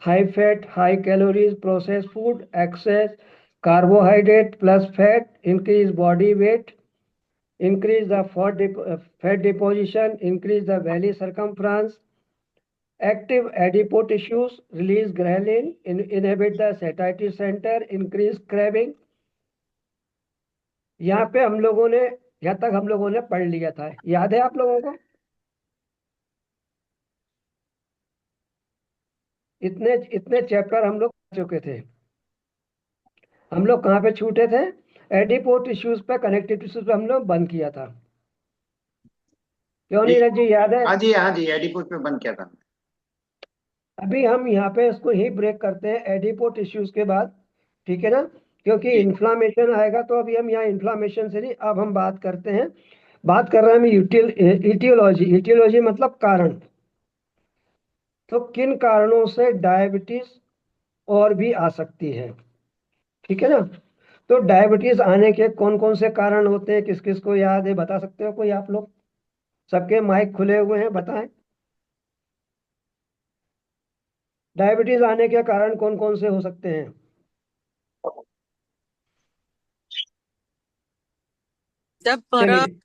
high fat, high calories processed food, excess carbohydrate plus fat, increase body weight, increase the fat deposition, increase the belly circumference, active adipose tissues, release ghrelin, inhibit the satiety center, increase craving। यहाँ पे हम लोगों ने, यहाँ तक हम लोगों ने पढ़ लिया था, याद है आप लोगों को? इतने इतने चैप्टर हम लोग कर चुके थे। हम लोग कहाँ पे छूटे थे? एडिपो टिश्यूज पे, कनेक्टिव टिश्यूज पे हम लोग बंद किया था। क्यों नीरज जी, याद है? हाँ जी, हाँ जी, एडिपुस पे बंद किया था। अभी हम यहाँ पे इसको ही ब्रेक करते हैं एडिपो टिश्यूज के बाद, ठीक है ना? क्योंकि जी। इन्फ्लामेशन आएगा, तो अभी हम यहाँ इन्फ्लामेशन से नहीं, अब हम बात करते हैं, बात कर रहे हैं हम ईटियोलॉजी। ईटियोलॉजी मतलब कारण। तो किन कारणों से डायबिटीज और भी आ सकती है, ठीक है ना? तो डायबिटीज आने के कौन कौन से कारण होते हैं, किस किस को याद है, बता सकते हो कोई आप लोग? सबके माइक खुले हुए हैं, बताएं। डायबिटीज आने के कारण कौन कौन से हो सकते हैं? जब हमारा चलिए।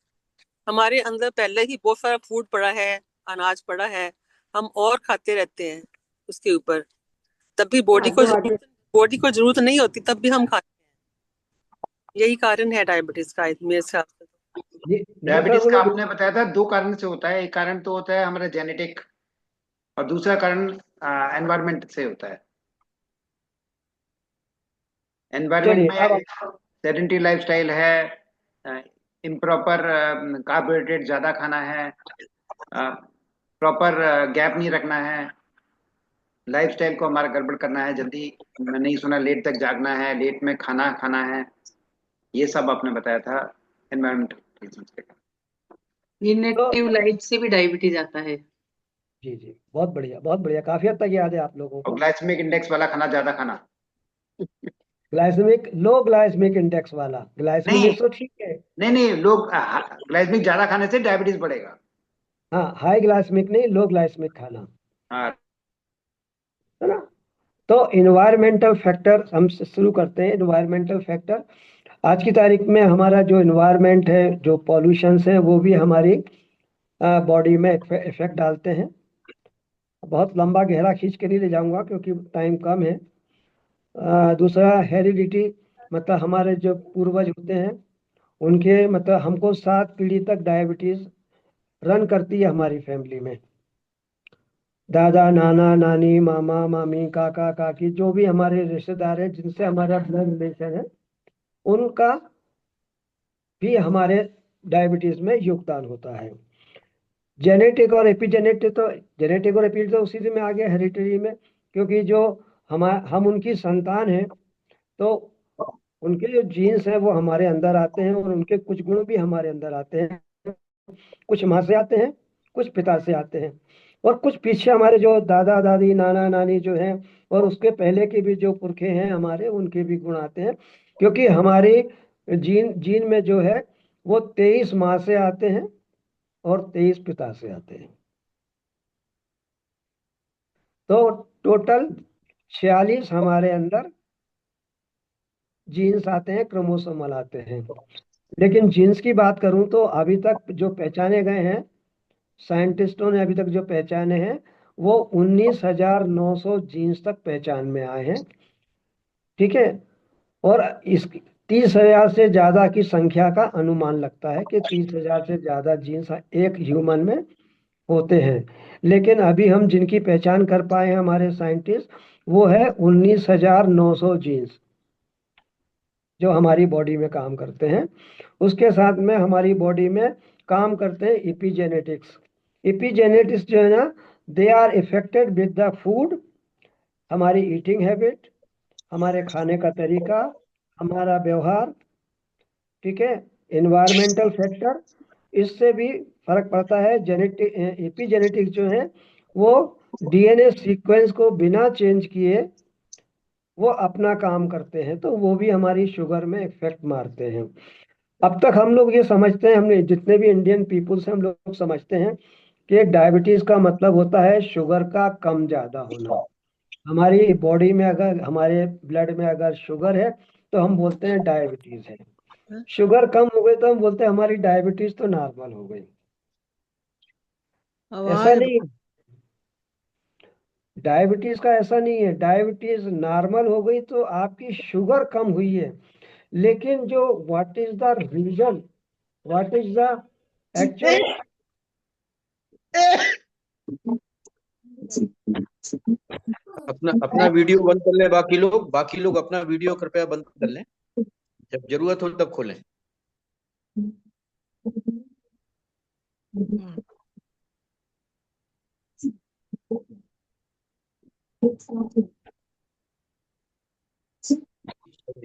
हमारे अंदर पहले ही बहुत सारा फूड पड़ा है, अनाज पड़ा है, हम और खाते रहते हैं उसके ऊपर, तब भी हाँ तो आगे बॉडी को जरूरत नहीं होती, तब भी हम खाते हैं। यही कारण है डायबिटीज का मेरे हिसाब से। जी सर डायबिटीज का बोलो। आपने बताया था दो कारण से होता है, एक कारण तो होता है हमारा जेनेटिक, और दूसरा कारण एनवायरमेंट से होता है। एनवायरमेंट चलिए अब में सेडेंटरी लाइफस्टाइल है, इम्प्रॉपर कार्बोहाइड्रेट ज्यादा खाना है, प्रॉपर गैप नहीं रखना है, लाइफस्टाइल को हमारा गड़बड़ करना है, जल्दी मैं नहीं सुना, लेट तक जागना है, लेट में खाना खाना है, ये सब आपने बताया था एनवायरमेंटल रीजंस के कारण। तो इनएक्टिव लाइफ से भी डायबिटीज आता है। जी जी, बहुत बढ़िया, बहुत बढ़िया, काफी हद तक याद है आप लोगों और को। ग्लाइसेमिक इंडेक्स वाला खाना ज्यादा खाना। ग्लाइसेमिक, लो ग्लाइसेमिक इंडेक्स वाला, ग्लाइसेमिक नहीं 100 ठीक है। नहीं नहीं, लोग ग्लाइसेमिक ज्यादा खाने से डायबिटीज बढ़ेगा। हाँ, हाई ग्लाइसेमिक नहीं, लो ग्लाइसेमिक खाना, हाँ। है ना? तो इन्वायरमेंटल फैक्टर हम शुरू करते हैं। इन्वायरमेंटल फैक्टर, आज की तारीख में हमारा जो इन्वायरमेंट है, जो पॉल्यूशन है, वो भी हमारी बॉडी में इफेक्ट डालते हैं। बहुत लंबा गहरा खींच के नहीं ले जाऊंगा क्योंकि टाइम कम है। दूसरा हेरिडिटी, मतलब हमारे जो पूर्वज होते हैं उनके, मतलब हमको 7 पीढ़ी तक डायबिटीज रन करती है हमारी फैमिली में। दादा नाना नानी, मामा मामी, काका काकी, जो भी हमारे रिश्तेदार हैं जिनसे हमारा ब्लड रिलेशन है, उनका भी हमारे डायबिटीज में योगदान होता है। जेनेटिक और एपिजेनेटिक, तो जेनेटिक और एपी तो उसी में आ गया, हेरिडिटरी में, क्योंकि जो हम उनकी संतान है, तो उनके जो जीन्स हैं वो हमारे अंदर आते हैं, और उनके कुछ गुण भी हमारे अंदर आते हैं। कुछ माँ से आते हैं, कुछ पिता से आते हैं, और कुछ पीछे हमारे जो दादा दादी नाना नानी जो हैं, और उसके पहले के भी जो पुरखे हैं हमारे, उनके भी गुण आते हैं। क्योंकि हमारी जीन जीन में जो है वो 23 माँ से आते हैं और 23 पिता से आते हैं। तो टोटल 46 हमारे अंदर जीन्स आते हैं, क्रोमोसोमल आते हैं। लेकिन जीन्स की बात करूं तो अभी तक जो पहचाने गए हैं, साइंटिस्टों ने अभी तक जो पहचाने हैं, वो 19,900 जीन्स तक पहचान में आए हैं। ठीक है। और इस 30,000 से ज्यादा की संख्या का अनुमान लगता है कि 30,000 से ज्यादा जीन्स एक ह्यूमन में होते हैं। लेकिन अभी हम जिनकी पहचान कर पाए हैं हमारे साइंटिस्ट, वो है 19,900 जीन्स जो हमारी बॉडी में काम करते हैं। उसके साथ में हमारी बॉडी में काम करते हैं इपीजेनेटिक्स। इपीजेनेटिक्स जो है ना, they are affected with the food, हमारी ईटिंग हैबिट, हमारे खाने का तरीका, हमारा व्यवहार, ठीक है, इन्वायरमेंटल फैक्टर, इससे भी फर्क पड़ता है। जेनेटिक एपिजेनेटिक्स जो है वो डीएनए सीक्वेंस को बिना चेंज किए वो अपना काम करते हैं, तो वो भी हमारी शुगर में इफेक्ट मारते हैं। अब तक हम लोग ये समझते हैं, हमने जितने भी इंडियन पीपुल्स हैं हम लोग समझते हैं कि डायबिटीज का मतलब होता है शुगर का कम ज्यादा होना। हमारी बॉडी में अगर, हमारे ब्लड में अगर शुगर है तो हम बोलते हैं डायबिटीज है। शुगर कम हो गई तो हम बोलते हैं हमारी डायबिटीज तो नॉर्मल हो गई। ऐसा आवाज नहीं है, डायबिटीज का ऐसा नहीं है। डायबिटीज नॉर्मल हो गई तो आपकी शुगर कम हुई है, लेकिन जो what is the reason, what is the actual, अपना अपना वीडियो बंद कर ले, बाकी लोग अपना वीडियो कृपया बंद कर लें, जब जरूरत हो तब खोलें।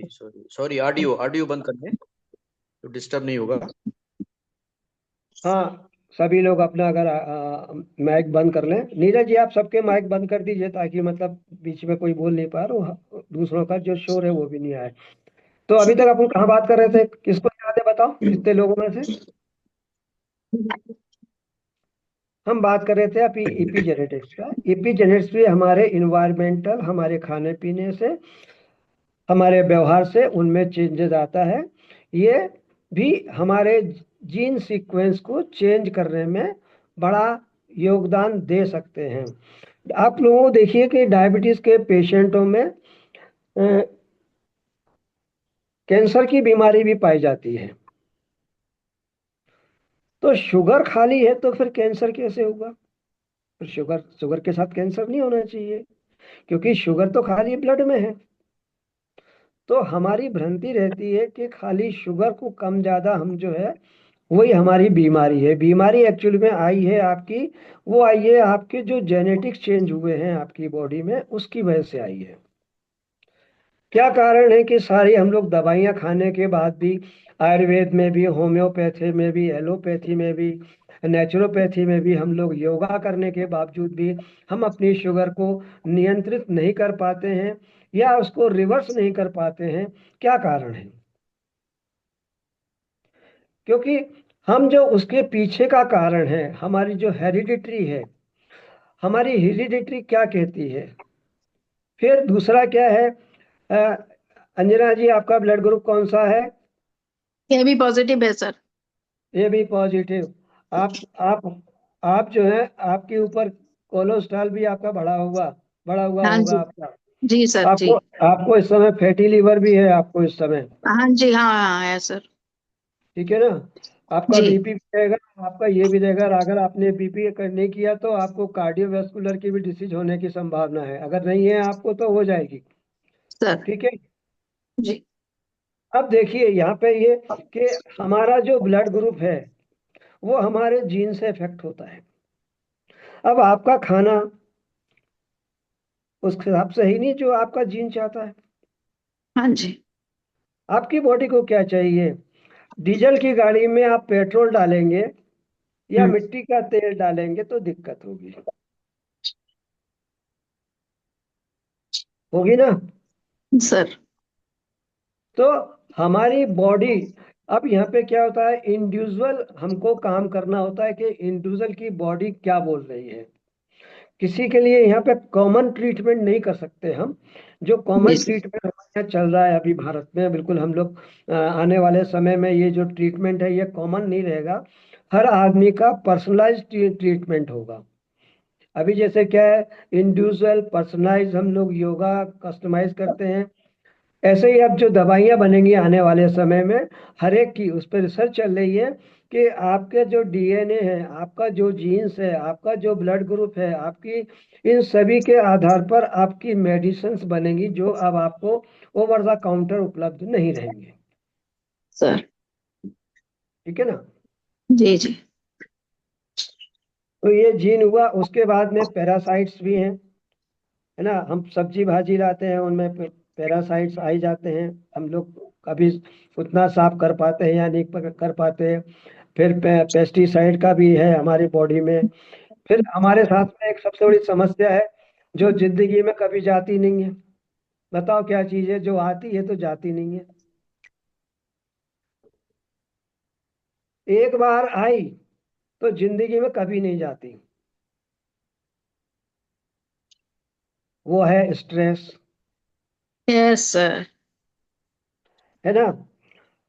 सॉरी सॉरी, ऑडियो बंद कर लें तो डिस्टर्ब नहीं होगा। हाँ, सभी लोग अपना अगर माइक बंद कर लें। नीरज जी आप सबके माइक बंद कर दीजिए, ताकि मतलब बीच में कोई बोल नहीं पा रहा हो, दूसरों का जो शोर है वो भी नहीं आए। तो अभी तक अपन कहाँ बात कर रहे थे, किसको याद है बताओ, कितने लोगों में से? हम बात कर रहे थे अभी इपीजेनेटिक्स का। इपीजेनेटिक्स भी हमारे इन्वायरमेंटल, हमारे खाने पीने से, हमारे व्यवहार से उनमें चेंजेस आता है। ये भी हमारे जीन सीक्वेंस को चेंज करने में बड़ा योगदान दे सकते हैं। आप लोगों को देखिए कि डायबिटीज के पेशेंटों में कैंसर की बीमारी भी पाई जाती है। तो शुगर खाली है तो फिर कैंसर कैसे होगा? फिर शुगर के साथ कैंसर नहीं होना चाहिए, क्योंकि शुगर तो खाली ब्लड में है। तो हमारी भ्रांति रहती है कि खाली शुगर को कम ज्यादा हम जो है वही हमारी बीमारी है। बीमारी एक्चुअली में आई है आपकी, वो आई है आपके जो जेनेटिक्स चेंज हुए हैं आपकी बॉडी में, उसकी वजह से आई है। क्या कारण है कि सारी हम लोग दवाइयाँ खाने के बाद भी, आयुर्वेद में भी, होम्योपैथी में भी, एलोपैथी में भी, नेचुरोपैथी में भी, हम लोग योगा करने के बावजूद भी हम अपनी शुगर को नियंत्रित नहीं कर पाते हैं या उसको रिवर्स नहीं कर पाते हैं। क्या कारण है? क्योंकि हम जो उसके पीछे का कारण है, हमारी जो हेरिडिटरी है, हमारी हेरिडिटरी क्या कहती है। फिर दूसरा क्या है, अ, अंजना जी आपका ब्लड ग्रुप कौन सा है? ये भी पॉजिटिव है सर। A B positive. आप जो है, आपके ऊपर कोलेस्ट्रॉल भी आपका बढ़ा हुआ हाँ होगा जी। आपका। जी सर जी। आपको आपको इस समय फैटी लीवर भी है आपको इस समय, हाँ जी, हाँ हाँ है सर। ठीक है ना? आपका जी बीपी भी रहेगा, आपका ये भी रहेगा। अगर आपने बीपी नहीं किया तो आपको कार्डियोवैस्कुलर की भी डिसीज होने की संभावना है। अगर नहीं है आपको तो हो जाएगी, सर। ठीक है। जी। अब देखिए यहाँ पे ये कि हमारा जो ब्लड ग्रुप है वो हमारे जीन से इफेक्ट होता है। अब आपका खाना उस हिसाब से ही नहीं जो आपका जीन चाहता है। हाँ जी। आपकी बॉडी को क्या चाहिए? डीजल की गाड़ी में आप पेट्रोल डालेंगे या मिट्टी का तेल डालेंगे तो दिक्कत होगी ना। सर। तो हमारी बॉडी, अब यहाँ पे क्या होता है, इंडिविजुअल हमको काम करना होता है कि इंडिविजुअल की बॉडी क्या बोल रही है। किसी के लिए यहाँ पे कॉमन ट्रीटमेंट नहीं कर सकते हम। जो कॉमन ट्रीटमेंट हमारे यहाँ चल रहा है अभी भारत में, बिल्कुल हम लोग आने वाले समय में ये जो ट्रीटमेंट है ये कॉमन नहीं रहेगा। हर आदमी का पर्सनलाइज ट्रीटमेंट होगा। अभी जैसे क्या है, इंडिविजुअल पर्सनलाइज हम लोग योगा कस्टमाइज करते हैं, ऐसे ही अब जो दवाइयाँ बनेंगी आने वाले समय में, हर एक की उस पर रिसर्च चल रही है कि आपके जो डीएनए है, आपका जो जीन्स है, आपका जो ब्लड ग्रुप है, आपकी इन सभी के आधार पर आपकी मेडिसिन्स बनेंगी जो अब आपको ओवर द काउंटर उपलब्ध नहीं रहेंगे। सर। ठीक है ना। जी जी। तो ये जीन हुआ। उसके बाद में पैरासाइट्स भी हैं, है ना। हम सब्जी भाजी लाते हैं उनमें पैरासाइट्स आ ही जाते हैं। हम लोग कभी उतना साफ कर पाते हैं या नहीं कर पाते हैं। फिर पेस्टिसाइड का भी है हमारी बॉडी में। फिर हमारे साथ में एक सबसे बड़ी समस्या है जो जिंदगी में कभी जाती नहीं है। बताओ क्या चीज है जो आती है तो जाती नहीं है? एक बार आई तो जिंदगी में कभी नहीं जाती। वो है स्ट्रेस, यस सर। है ना।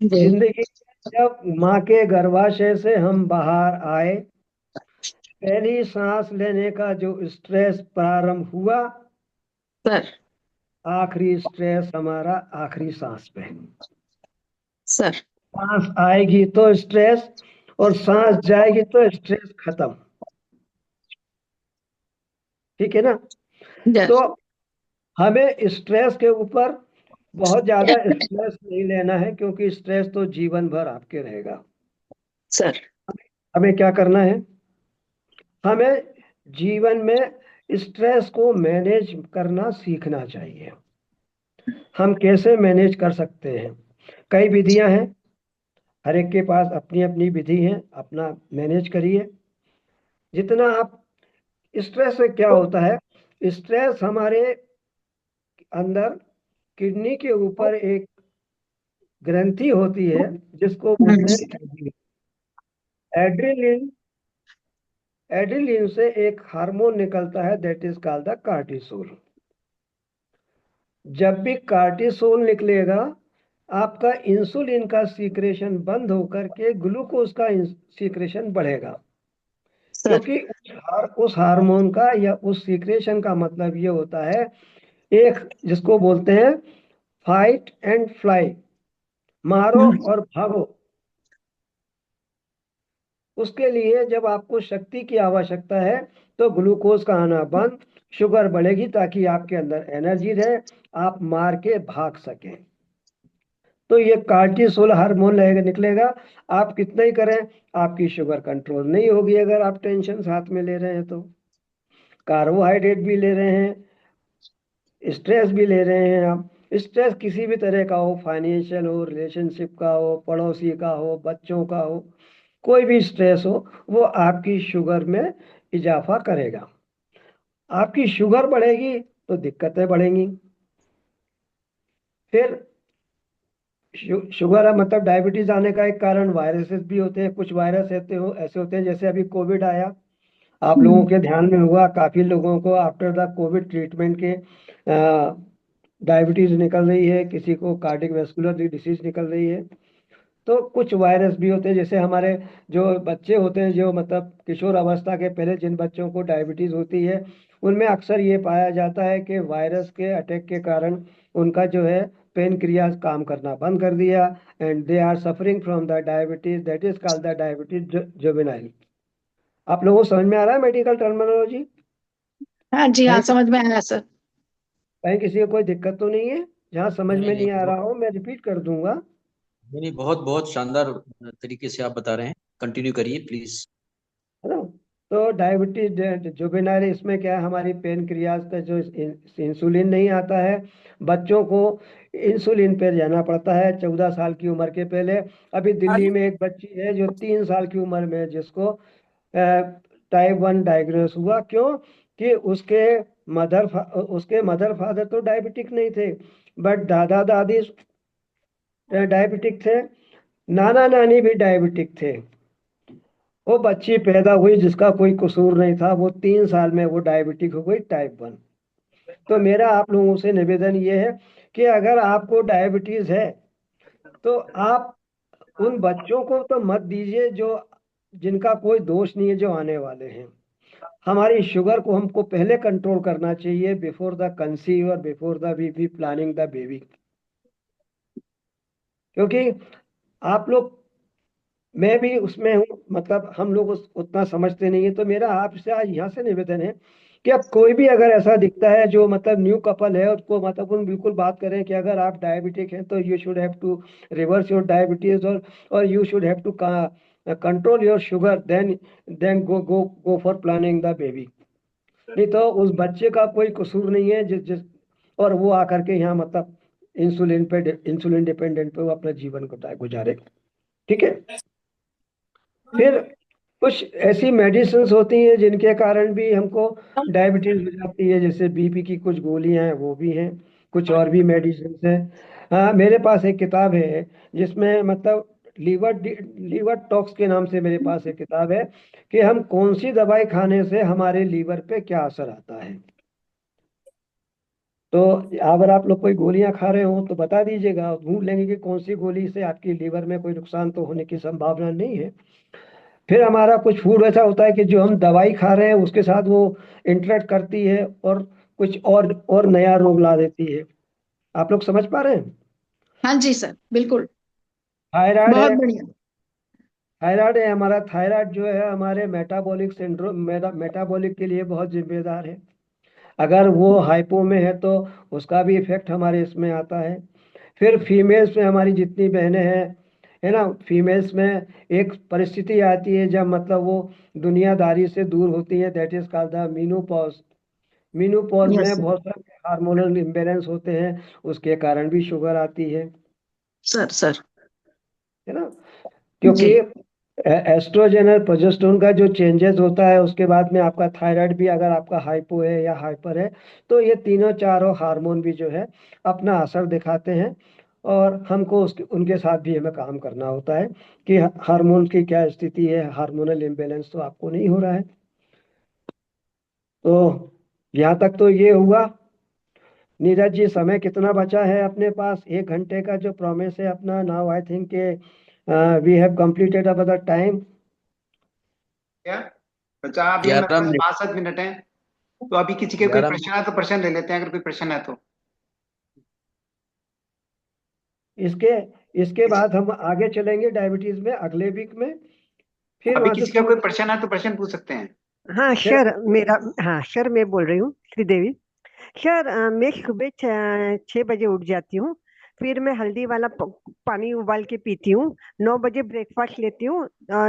जी। जिंदगी में जब माँ के गर्भाशय से हम बाहर आए, पहली सांस लेने का जो स्ट्रेस प्रारंभ हुआ, सर। आखिरी स्ट्रेस हमारा आखिरी सांस पे। सर। सांस आएगी तो स्ट्रेस, और सांस जाएगी तो स्ट्रेस खत्म। ठीक है ना। यस। तो हमें स्ट्रेस के ऊपर बहुत ज्यादा स्ट्रेस नहीं लेना है, क्योंकि स्ट्रेस तो जीवन भर आपके रहेगा। सर। हमें क्या करना है, हमें जीवन में स्ट्रेस को मैनेज करना सीखना चाहिए। हम कैसे मैनेज कर सकते हैं? कई विधियां हैं, हर एक के पास अपनी अपनी विधि है, अपना मैनेज करिए जितना आप। स्ट्रेस से क्या होता है, स्ट्रेस हमारे अंदर किडनी के ऊपर एक ग्रंथि होती है जिसको बोलते हैं एड्रेनलिन। एड्रेनलिन से एक हार्मोन निकलता है, that is called the cortisol. जब भी कार्टिसोल निकलेगा, आपका इंसुलिन का सीक्रेशन बंद होकर के ग्लूकोज का सीक्रेशन बढ़ेगा। क्योंकि उस हार्मोन का या उस सीक्रेशन का मतलब ये होता है, एक जिसको बोलते हैं फाइट एंड फ्लाई, मारो और भागो। उसके लिए जब आपको शक्ति की आवश्यकता है तो ग्लूकोज का आना बंद, शुगर बढ़ेगी ताकि आपके अंदर एनर्जी रहे, आप मार के भाग सकें। तो ये कार्टिसोल हार्मोन निकलेगा। आप कितना ही करें, आपकी शुगर कंट्रोल नहीं होगी अगर आप टेंशन साथ में ले रहे हैं तो। कार्बोहाइड्रेट भी ले रहे हैं, स्ट्रेस भी ले रहे हैं आप। स्ट्रेस किसी भी तरह का हो, फाइनेंशियल हो, रिलेशनशिप का हो, पड़ोसी का हो, बच्चों का हो, कोई भी स्ट्रेस हो, वो आपकी शुगर में इजाफा करेगा। आपकी शुगर बढ़ेगी तो दिक्कतें बढ़ेंगी। फिर शुगर मतलब डायबिटीज आने का एक कारण वायरसेस भी होते हैं। कुछ वायरस ऐसे होते हैं, जैसे अभी कोविड आया, आप लोगों के ध्यान में हुआ, काफी लोगों को आफ्टर द कोविड ट्रीटमेंट के डायबिटीज निकल रही है, किसी को कार्डियोवैस्कुलर डिसीज निकल रही है। तो कुछ वायरस भी होते हैं, जैसे हमारे जो बच्चे होते हैं, जो मतलब किशोर अवस्था के पहले जिन बच्चों को डायबिटीज होती है, उनमें अक्सर ये पाया जाता है कि वायरस के अटैक के कारण उनका जो है पेनक्रियाज काम करना बंद कर दिया, and they are suffering from the diabetes, that is called the diabetes juvenile. आप लोगों को समझ में आ रहा है मेडिकल टर्मिनोलॉजी? हाँ जी, हाँ समझ में आया सर। कहीं किसी को कोई दिक्कत तो नहीं है? जहाँ समझ में नहीं आ रहा हो मैं रिपीट कर दूंगा। नहीं नहीं, बहुत बहुत शानदार तरीके से आप बता रहे हैं, कंटिन्यू करिए प्लीज। है ना। तो डायबिटीज जुवेनाइल इसमें क्या है, हमारी पेनक्रियाज का जो इंसुलिन नहीं आता है, बच्चों को इंसुलिन पे जाना पड़ता है 14 साल की उम्र के पहले। अभी दिल्ली में एक बच्ची है जो 3 साल की उम्र में है, जिसको टाइप 1 डायग्नोस हुआ। क्यों? कि उसके मदर फादर तो डायबिटिक नहीं थे, बट दादा दादी डायबिटिक थे, नाना नानी भी डायबिटिक थे। वो बच्ची पैदा हुई जिसका कोई कसूर नहीं था, वो 3 साल में वो डायबिटिक हो गई टाइप 1। तो मेरा आप लोगों से निवेदन ये है कि अगर आपको डायबिटीज है तो आप उन बच्चों को तो मत दीजिए जो जिनका कोई दोष नहीं है, जो आने वाले हैं। हमारी शुगर को हमको पहले कंट्रोल करना चाहिए, बिफोर द कंसीव और before the we planning the baby. क्योंकि आप लोग, मैं भी उसमें हूँ, मतलब हम लोग उतना समझते नहीं है। तो मेरा आपसे आज यहाँ से निवेदन है कि अब कोई भी अगर ऐसा दिखता है जो मतलब न्यू कपल है, उसको मतलब उन बिल्कुल बात करें कि अगर आप डायबिटिक हैं तो you should have to reverse your diabetes, और you should have to control your sugar, then go for planning the baby. नहीं तो उस बच्चे का कोई कसूर नहीं है जिस और वो आकर के यहाँ मतलब इंसुलिन डिपेंडेंट पे वो अपना जीवन गुजारे। ठीक है। फिर कुछ ऐसी मेडिसिन होती हैं जिनके कारण भी हमको डायबिटीज हो जाती है, जैसे बीपी की कुछ गोलियां हैं वो भी हैं, कुछ और भी मेडिसिन हैं। हाँ, मेरे पास एक किताब है जिसमें मतलब लीवर टॉक्स के नाम से मेरे पास एक किताब है कि हम कौन सी दवाई खाने से हमारे लीवर पे क्या असर आता है। तो अगर आप लोग कोई गोलियां खा रहे हो तो बता दीजिएगा, ढूंढ लेंगे कि कौन सी गोली से आपकी लीवर में कोई नुकसान तो होने की संभावना नहीं है। फिर हमारा कुछ फूड ऐसा होता है कि जो हम दवाई खा रहे हैं उसके साथ वो इंटरेक्ट करती है और कुछ और नया रोग ला देती है। आप लोग समझ पा रहे हैं? हाँ जी सर, बिल्कुल। थायराइड बहुत है। बढ़िया। थायराइड है हमारा, थायराइड जो है हमारे मेटाबॉलिक सिंड्रोम मेटाबॉलिक के लिए बहुत जिम्मेदार है। अगर वो हाइपो में है तो उसका भी इफेक्ट हमारे इसमें आता है। फिर फीमेल्स में हमारी जितनी बहनें हैं, है ना, फीमेल्स में एक परिस्थिति आती है जब मतलब वो दुनियादारी से दूर होती है, that is called the menopause. Menopause yes में सर। बहुत सारे हार्मोनल इम्बेलेंस होते हैं, उसके कारण भी शुगर आती सर है ना। जी। क्योंकि एस्ट्रोजन और प्रोजेस्टेरोन का जो चेंजेस होता है उसके बाद में आपका थायराइड भी अगर आपका हाइपो है या हाइपर है तो ये तीनों चारों हार्मोन भी जो है अपना असर दिखाते हैं, और हमको उनके साथ भी हमें काम करना होता है कि हार्मोन की क्या स्थिति है, हार्मोनल इम्बेलेंस तो आपको नहीं हो रहा है। तो यहाँ तक तो ये हुआ। नीरज जी, समय कितना बचा है अपने पास? 1 घंटे का जो प्रॉमिस है अपना, now I think we have completed our the time. क्या बचा? अभी हमारे 11 पास मिनट 62 मिनट है। तो अभी किसी के कोई 11 प्रश्न है तो प्रश्न ले लेते हैं, अगर कोई प्रश्न है तो। इसके इसके बाद हम आगे चलेंगे डायबिटीज में अगले वीक में। फिर अभी वहां से किसी का कोई प्रश्न है तो प्रश्न पूछ सकते हैं। हाँ फिर सर, सर मैं बोल रही हूँ श्रीदेवी। सर मैं सुबह 6 बजे उठ जाती हूँ। फिर मैं हल्दी वाला पानी उबाल के पीती हूँ। 9 बजे ब्रेकफास्ट लेती हूँ।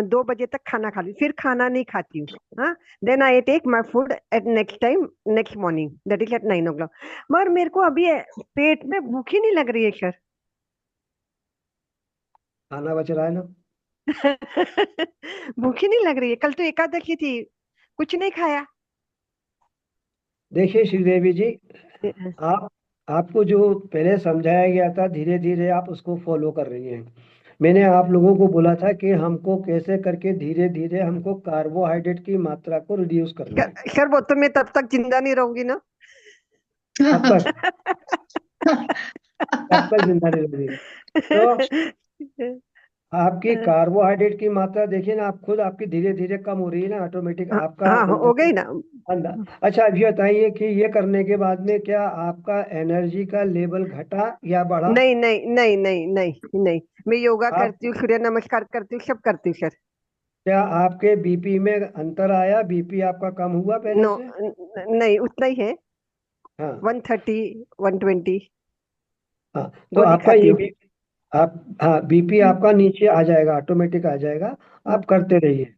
2 बजे तक खाना खाती हूँ, फिर खाना नहीं खाती हूँ। हाँ, then I take my food at next morning, that is at 9 o'clock। मगर मेरे को अभी पेट में भूख ही नहीं लग रही है सर। खाना बच रहा है ना। भूख ही नहीं लग रही है, कल तो एकादशी थी, कुछ नहीं खाया। देखिए श्रीदेवी जी, आप आपको जो पहले समझाया गया था धीरे धीरे आप उसको फॉलो कर रही हैं। मैंने आप लोगों को बोला था कि हमको कैसे करके धीरे धीरे हमको कार्बोहाइड्रेट की मात्रा को रिड्यूस करना है। सर वो तो मैं तब तक जिंदा नहीं रहूंगी ना। अब तक तब तक जिंदा नहीं रहेगी। तो आपकी कार्बोहाइड्रेट की मात्रा देखिए ना, आप खुद आपकी धीरे धीरे कम हो रही है ना, ऑटोमेटिक हाँ आपका हाँ, अंदर हो गई ना। अच्छा अब ये बताइए कि ये करने के बाद में क्या आपका एनर्जी का लेवल घटा या बढ़ा? नहीं नहीं नहीं नहीं नहीं नहीं, मैं योगा आप करती हूँ, सूर्य नमस्कार करती हूँ, सब करती हूँ सर। क्या आपके बीपी में अंतर आया? बीपी आपका कम हुआ पहले नो, से? नहीं उतना ही है। हाँ 130, 120 हाँ। तो गोली आपका खाती ये हूँ। भी आप हाँ बीपी आपका नीचे आ जाएगा, ऑटोमेटिक आ जाएगा। आप करते रहिए।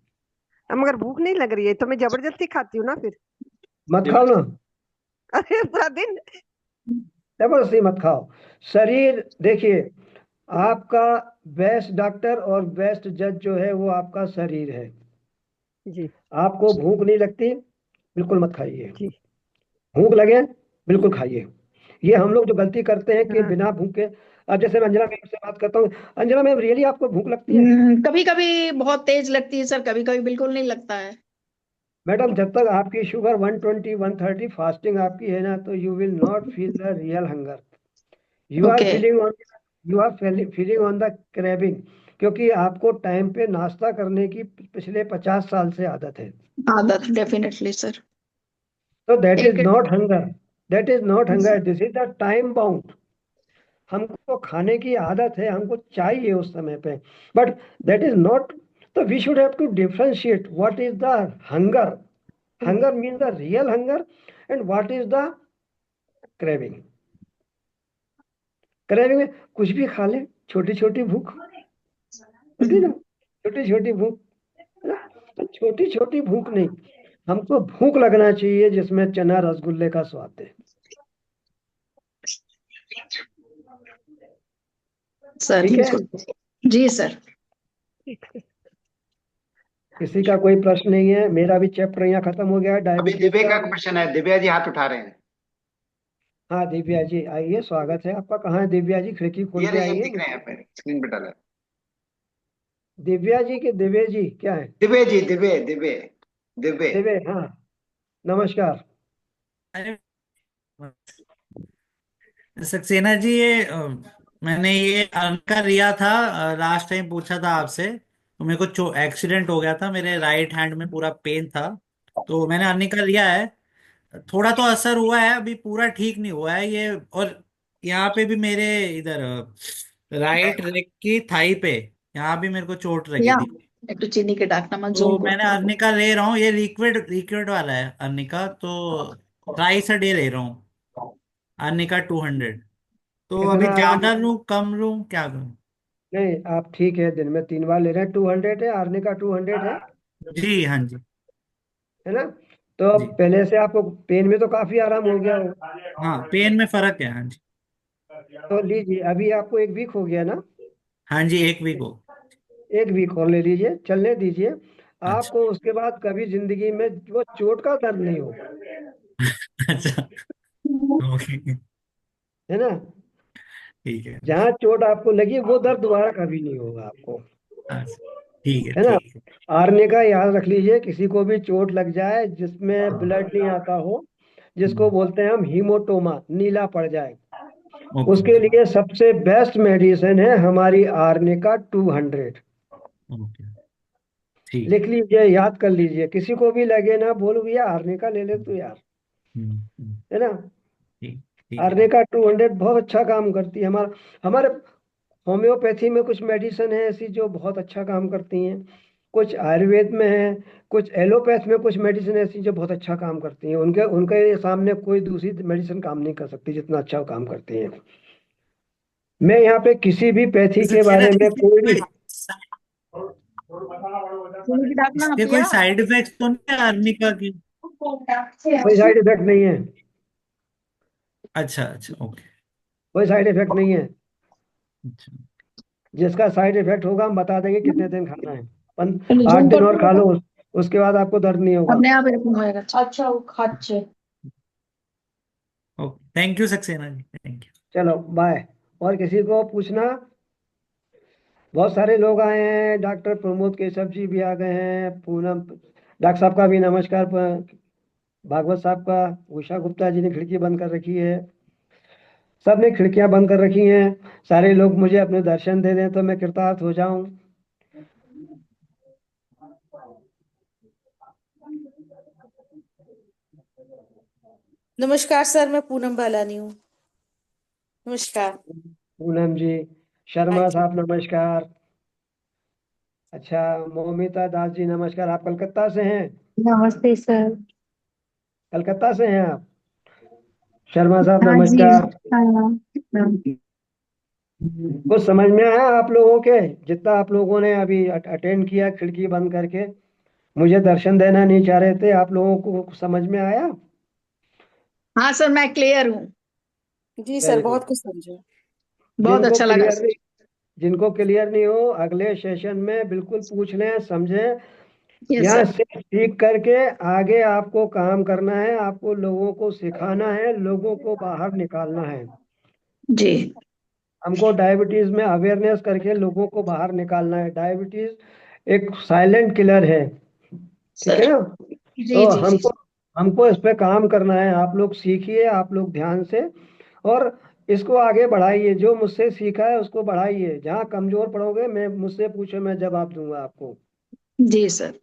मगर भूख नहीं लग रही है तो मैं जबरदस्ती खाती हूँ ना फिर। मत खाओ ना, अरे पूरा दिन। जबरदस्ती मत खाओ। शरीर देखिए, आपका बेस्ट डॉक्टर और बेस्ट जज जो है वो आपका शरीर है। जी आपको भूख नहीं लगती, बिल्कुल मत खाइए। जी। भूख लगे, बिल्कुल खाइए। ये हम लोग जो गलती करते हैं कि हाँ बिना भूखे, अब जैसे मैं अंजना मैम से बात करता हूँ, अंजना मैम रियली आपको भूख लगती है? कभी कभी बहुत तेज लगती है सर, कभी कभी बिल्कुल नहीं लगता है। मैडम जब तक आपकी शुगर 120 130 फास्टिंग आपकी है ना, तो you will not feel the real hunger. You are okay. Feeling on you are feeling on the craving, क्योंकि आपको टाइम पे नाश्ता करने की पिछले 50 साल से आदत है। आदत डेफिनेटली सर। तो that is take it. Not hunger, that is not hunger, this is the time bound. हमको खाने की आदत है, हमको चाहिए उस समय पे, बट दैट इज नॉट। तो we should have to differentiate what is the hunger. Hunger means the real hunger, and what is the craving. Craving में कुछ भी खा ले, छोटी छोटी भूख होती है ना, छोटी छोटी भूख, है ना? तो छोटी छोटी भूख नहीं, हमको भूख लगना चाहिए जिसमें चना रसगुल्ले का स्वाद है। सर ठीक है, बिल्कुल जी सर। किसी का कोई प्रश्न नहीं है? मेरा भी चैप्टर यहाँ खत्म हो गया है अभी डायबिटीज दिव्या का। का क्वेश्चन है, दिव्या जी हाथ उठा रहे हैं। हाँ दिव्या जी आइए, स्वागत है आपका। कहाँ है दिव्या जी? खिड़की खोल ये के रही, आइए। दिख रहे हैं पे स्क्रीन पे डाला है। दिव्या जी के दिव्य जी क्या है? दिव्य जी, दिव्य दिव्य दिव्य। दिव्य, हाँ नमस्कार। अरे सक्सेना जी, ये मैंने ये अनका लिया था। लास्ट टाइम पूछा था आपसे, तो मेरे को एक्सीडेंट हो गया था, मेरे राइट हैंड में पूरा पेन था, तो मैंने अर्निका लिया है। थोड़ा तो असर हुआ है, अभी पूरा ठीक नहीं हुआ है ये। और यहाँ पे भी मेरे इधर राइट लेग की थाई पे, यहाँ भी मेरे को चोट लगी या थी। একটু চিনি के डाकना मत तो जोम मैंने करते हैं। अर्निका ले रहा हूँ, ये लिक्विड लिक्विड वाला है अर्निका, तो ट्राइस अ डे ले रहा हूँ, अर्निका 200। तो अभी कितना आराम? ज्यादा लूं कम लूं क्या करूं? नहीं आप ठीक है, दिन में 3 बार ले रहे हैं। 200 है, आर्ने का 200 है, जी हाँ जी। है ना? तो जी पहले से आपको पेन में तो काफी आराम हो गया होगा। हाँ, पेन में फर्क है, हाँ जी। तो लीजिए, अभी आपको 1 वीक हो गया ना? हाँ जी, एक वीक हो। 1 वीक और ले लीजिए, चलने दीजिए। अच्छा। आपको उसके बाद कभी जिंदगी में वो चोट का दर्द नहीं होगा, अच्छा। ओके। है ना? ठीक है। जहाँ चोट आपको लगी वो दर्द दोबारा कभी नहीं होगा आपको, अच्छा, ठीक है है ना? ठीक है। आर्ने का याद रख लीजिए, किसी को भी चोट लग जाए जिसमें ब्लड नहीं आता हो, जिसको बोलते हैं हम हीमोटोमा, नीला पड़ जाए, ओके उसके लिए सबसे बेस्ट मेडिसिन है हमारी आर्ने का 200। ओके। ठीक। लिख लीजिए, याद कर लीजिए, किसी को भी लगे ना बोलो भैया आर्ने का ले ले तू यार, हम्म। है ना? ठीक ठीक है। आर्ने का 200 बहुत अच्छा काम करती है। हमारा हमारे होम्योपैथी में कुछ मेडिसिन है ऐसी जो बहुत अच्छा काम करती हैं, कुछ आयुर्वेद में है, कुछ एलोपैथ में कुछ मेडिसिन ऐसी जो बहुत अच्छा काम करती हैं। उनके उनके सामने कोई दूसरी मेडिसिन काम नहीं कर सकती जितना अच्छा काम करती हैं। मैं यहाँ पे किसी भी पैथी के सक्सेना बारे जी, में कोई भी चीनी की डाकना इसके कोई पिया। साइड इफेक्ट्स तो नहीं है अर्निका की? कोई साइड इफेक्ट नहीं है, अच्छा अच्छा, ओके। कोई साइड इफेक्ट नहीं है। अच्छा। जिसका साइड इफेक्ट होगा हम बता देंगे कितने दिन खाना है। आठ জুম दिन করতে और खा लो, उसके बाद आपको दर्द नहीं होगा। अपने आप এরকম হয়ে গেছে। আচ্ছা ও খাচ্ছে। Okay, thank you Saxena ji, thank you. चलो बाय। और किसी को पूछना? बहुत सारे लोग आए हैं, डॉक्टर प्रमोद केशव जी भी आ गए हैं, पूनम डॉक्टर साहब का भी नमस्कार, भागवत साहब का, उषा गुप्ता जी ने खिड़की बंद कर रखी है, सब ने खिड़कियां बंद कर रखी हैं। सारे लोग मुझे अपने दर्शन दे दें तो मैं कृतार्थ हो जाऊं। नमस्कार सर, मैं पूनम बालानी हूँ। नमस्कार। पूनम जी, हाँ शर्मा जी। साहब नमस्कार। अच्छा, मोमिता दास जी नमस्कार। आप कलकत्ता से हैं? नमस्ते सर। कलकत्ता से हैं आप? शर्मा साहब हाँ जी। नमस्कार। हाँ। कुछ समझ में आया आप लोगों के? जितना आप लोगों ने अभी अटेंड किया खिड़की बंद करके, मुझे दर्शन देना नहीं चाह रहे थे, आप लोगों को समझ में आया? हाँ सर, मैं क्लियर हूँ। जी सर, वेरी गुड। बहुत कुछ समझे। बहुत जिनको अच्छा लगा क्लियर सर। नहीं जिनको क्लियर नहीं हो, अगले सेशन में बिल्कुल पूछ लें, समझें। यस यहाँ सर। से सीख करके आगे आपको काम करना है, आपको लोगों को सिखाना है, लोगों को बाहर निकालना है। जी। हमको डायबिटीज में अवेयरनेस करके लोगों को बाहर निकालना है। डायबिटीज एक साइलेंट किलर है, ठीक है सर। ना? जी तो जी जी। हमको हमको इस पे काम करना है। आप लोग सीखिए, आप लोग ध्यान से, और इसको आगे बढ़ाइए। जो मुझसे सीखा है उसको बढ़ाइए। जहाँ कमजोर पड़ोगे, मैं मुझसे पूछो, मैं जवाब दूंगा आपको। जी सर।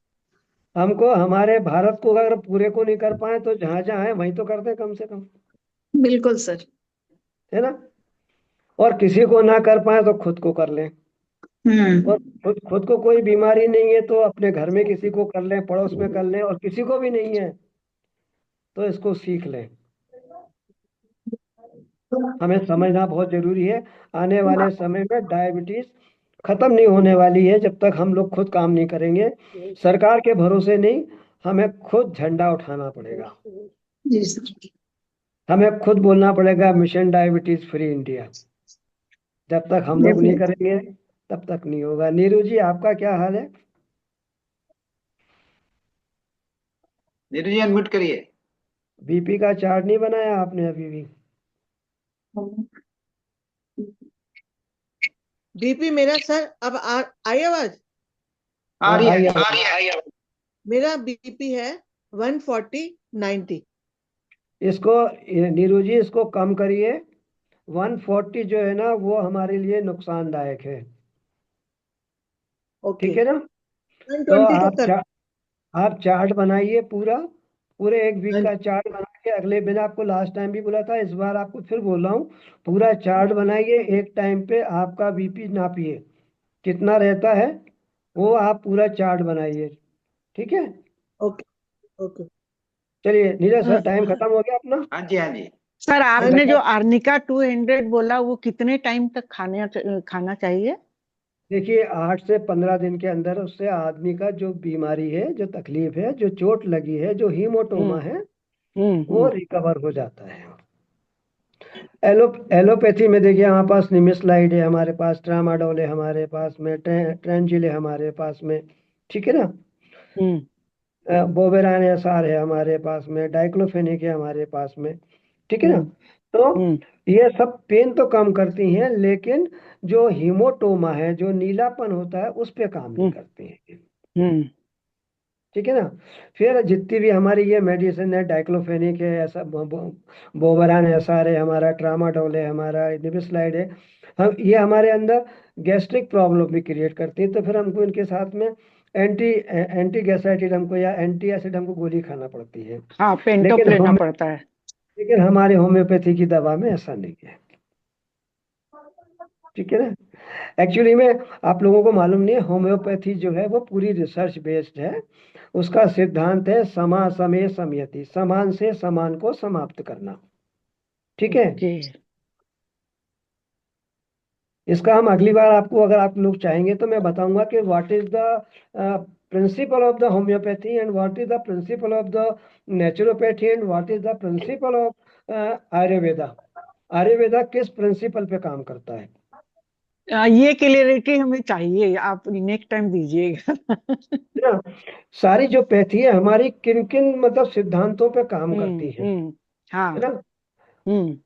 हमको हमारे भारत को अगर पूरे को नहीं कर पाए तो जहाँ जहाँ है वहीं तो कर दे कम से कम, बिल्कुल सर। है ना? और किसी को ना कर पाए तो खुद को कर लें। और हम्म। खुद खुद को कोई बीमारी नहीं है तो अपने घर में किसी को कर लें, पड़ोस में कर लें, और किसी को भी नहीं है तो इसको सीख लें। हमें समझना बहुत जरूरी है। आने वाले समय में डायबिटीज खत्म नहीं होने वाली है जब तक हम लोग खुद काम नहीं करेंगे। सरकार के भरोसे नहीं, हमें खुद झंडा उठाना पड़ेगा। जी सर। हमें खुद बोलना पड़ेगा मिशन डायबिटीज फ्री इंडिया। जब तक हम लोग नहीं डेफिनेटली। करेंगे तब तक नहीं होगा। नीरू जी, आपका क्या हाल है? नीरज जी अनम्यूट करिए। बीपी का चार्ट नहीं बनाया आपने अभी भी? बीपी मेरा सर अब आई आवाज? आ हाँ, रही है, आई आ आवाज। रही है। मेरा बीपी है 140/90। इसको नीरू जी, इसको कम करिए। 140 जो है ना, वो हमारे लिए नुकसानदायक है। ओके, ठीक है ना? तो 120 तक कर। आप चार्ट बनाइए पूरा, पूरे एक वीक हाँ का जी। चार्ट बना के। अगले मैंने आपको लास्ट टाइम भी बोला था, इस बार आपको फिर बोल रहा हूँ, पूरा चार्ट बनाइए। एक टाइम पे आपका बीपी नापिए, कितना रहता है वो आप पूरा चार्ट बनाइए। ठीक है? Okay okay. चलिए नीरज हाँ सर, टाइम खत्म हो गया अपना। हाँ जी, हाँ जी। सर, मैं आपने बता, जो आर्निका 200 बोला वो कितने टाइम तक खाना चाहिए? देखिए 8 से 15 दिन के अंदर उससे आदमी का जो बीमारी है, जो तकलीफ है, जो चोट लगी है, जो हीमोटोमा हम्म है, वो हम्म रिकवर हो जाता है। एलोपैथी में देखिए, हमारे पास निमिसलाइड है, हमारे पास ट्रामाडोल है, हमारे पास में ट्रेंजिल है हमारे पास में, ठीक है ना? हम्म बोवेरान एसआर है हमारे पास में, डाइक्लोफेनिक है हमारे पास में, ठीक है ना? हम्म तो हम्म ये सब पेन तो कम करती हैं, लेकिन जो हीमोटोमा है, जो नीलापन होता है, उस पे काम नहीं हम्म करती हैं। हम्म ठीक है ना? फिर जितनी भी हमारी ये मेडिसिन है, डाइक्लोफेनिक है, ऐसा बोवरान एसआर है हमारा, ट्रामाडोल है हमारा, निबिस्लाइड है, हम ये हमारे अंदर गैस्ट्रिक प्रॉब्लम भी क्रिएट करती है। तो फिर हमको इनके साथ में एंटी गैसाइटिड हमको, या एंटी एसिड हमको गोली खाना पड़ती है। हाँ, पेंटोप लेकिन लेना हम पड़ता है। लेकिन हमारे होम्योपैथी की दवा में ऐसा नहीं है। ठीक है ना? एक्चुअली में आप लोगों को मालूम नहीं है, होम्योपैथी जो है वो पूरी रिसर्च बेस्ड है। उसका सिद्धांत है समा समे समयति, समान से समान को समाप्त करना। ठीक है? ओके। इसका हम अगली बार आपको, अगर आप लोग चाहेंगे तो मैं बताऊंगा कि what is the principle of the homeopathy, and what is the principle of the naturopathy, and what is the principle of Ayurveda. Ayurveda किस प्रिंसिपल पे काम करता है? ये क्लियरिटी हमें चाहिए, आप नेक्स्ट टाइम दीजिएगा। है ना? सारी जो पैथी है हमारी किन किन मतलब सिद्धांतों पे काम करती है हाँ। है ना? हम्म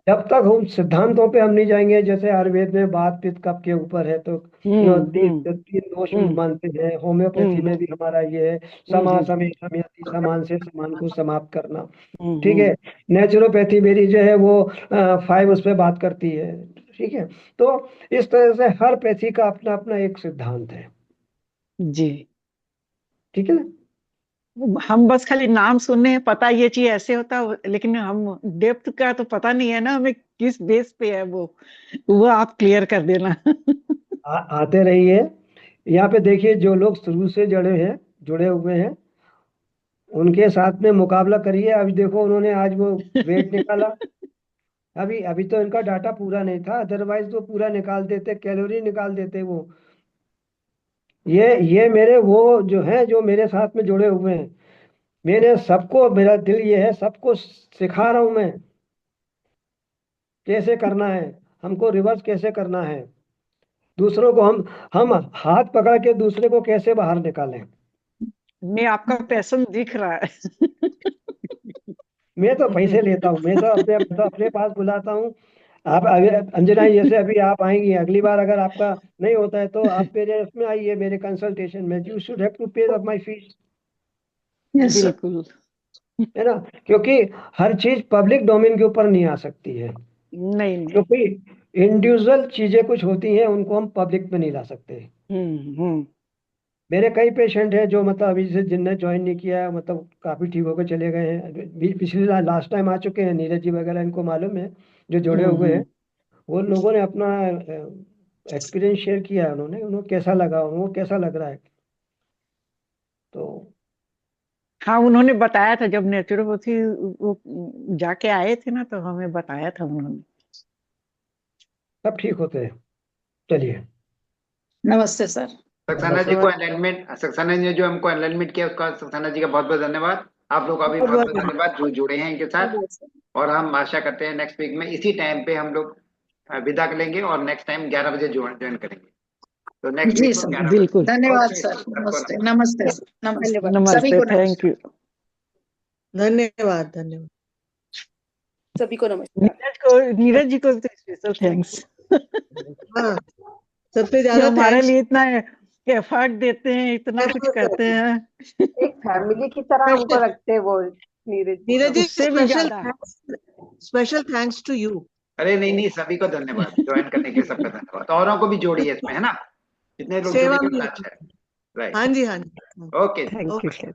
जब तक हम सिद्धांतों पे हम नहीं जाएंगे, जैसे आयुर्वेद में बात पित्त कफ के ऊपर है, तो तीन हम्म तीन दोष हम्म मानते हैं। होम्योपैथी हम्म में भी हमारा ये है, समा हम्म समे समयति, समान से समान को समाप्त करना। ठीक हम्म है? नेचुरोपैथी मेरी जो है वो 5 उस पे बात करती है। ठीक है? तो इस तरह से हर पैथी का अपना अपना एक सिद्धांत है। जी। ठीक है ना? हम बस खाली नाम सुने हैं, पता ये चीज ऐसे होता है, लेकिन हम डेप्थ का तो पता नहीं है ना हमें, किस बेस पे है वो आप क्लियर कर देना। आते रहिए। यहाँ पे देखिए, जो लोग शुरू से जुड़े हुए हैं, उनके साथ में मुकाबला करिए। अभी देखो उन्होंने आज वो वेट निकाला। अभी अभी तो इनका डाटा पूरा नहीं था, अदरवाइज तो पूरा निकाल देते, कैलोरी निकाल देते वो। ये मेरे वो जो है जो मेरे साथ में जुड़े हुए हैं, मैंने सबको, मेरा दिल ये है सबको सिखा रहा हूं मैं कैसे करना है, हमको रिवर्स कैसे करना है, दूसरों को हम हाथ पकड़ के दूसरे को कैसे बाहर निकालें। नहीं, आपका पैशन दिख रहा है। मैं तो पैसे लेता हूँ, मैं तो अपने पास बुलाता हूँ। आप अंजना जी, जैसे अभी आप आएंगी, अगली बार अगर आपका नहीं होता है तो आप मेरे उसमें आइए, मेरे कंसल्टेशन में। यू शुड हैव टू पे of my fees, yes sir. बिल्कुल। है ना, क्योंकि हर चीज पब्लिक डोमेन के ऊपर नहीं आ सकती है, नहीं। क्योंकि इंडिविजुअल चीजें कुछ होती हैं उनको हम पब्लिक में नहीं ला सकते। हम्म। मेरे कई पेशेंट हैं जो मतलब अभी से जिनने ज्वाइन नहीं किया है, मतलब काफी ठीक होकर चले गए हैं, पिछली लास्ट टाइम आ चुके हैं, नीरज जी वगैरह इनको मालूम है जो जुड़े हुए हैं। वो लोगों ने अपना एक्सपीरियंस शेयर किया है, उन्होंने कैसा लगा, उनको कैसा लग रहा है। तो हाँ, उन्होंने बताया था जब नेचुरोपैथी वो जाके आए थे ना, तो हमें बताया था उन्होंने। सब ठीक होते हैं। चलिए, नमस्ते सर। सक्सेना जी को अलाइनमेंट, सक्सेना जी ने जो हमको अलाइनमेंट किया उसका सक्सेना जी का बहुत बहुत धन्यवाद। आप लोग का भी बहुत बहुत धन्यवाद जो जुड़े हैं इनके साथ। और हम आशा करते हैं नेक्स्ट वीक में इसी टाइम पे हम लोग विदा करेंगे और नेक्स्ट टाइम 11 बजे ज्वाइन करेंगे। तो नेक्स्ट जी वीक को सर, 11 बजे। बिल्कुल। धन्यवाद ओके, सर। सबको नमस्ते, नमस्ते। नमस्ते सर, नमस्ते सभी नमस्ते, को। Thank you. धन्यवाद। सभी को नमस्कार। नीरज जी को स्पेशल थैंक्स, हाँ, सबसे जो ज्यादा हमारे थैंक्स। लिए इतना एफर्ट देते हैं, इतना कुछ करते हैं। एक फैमिली की तरह हमको रखते हैं वो नीरज जी नीरज तो। जी, उससे भी ज्यादा। Special thanks to you. अरे नहीं नहीं, सभी को धन्यवाद ज्वाइन करने के लिए, सबका धन्यवाद। तो औरों को भी जोड़िए इसमें, है ना, जितने लोग सेवा जुड़ेंगे में उतना अच्छा है। राइट। हाँ जी, हाँ जी। ओके। Thank you sir.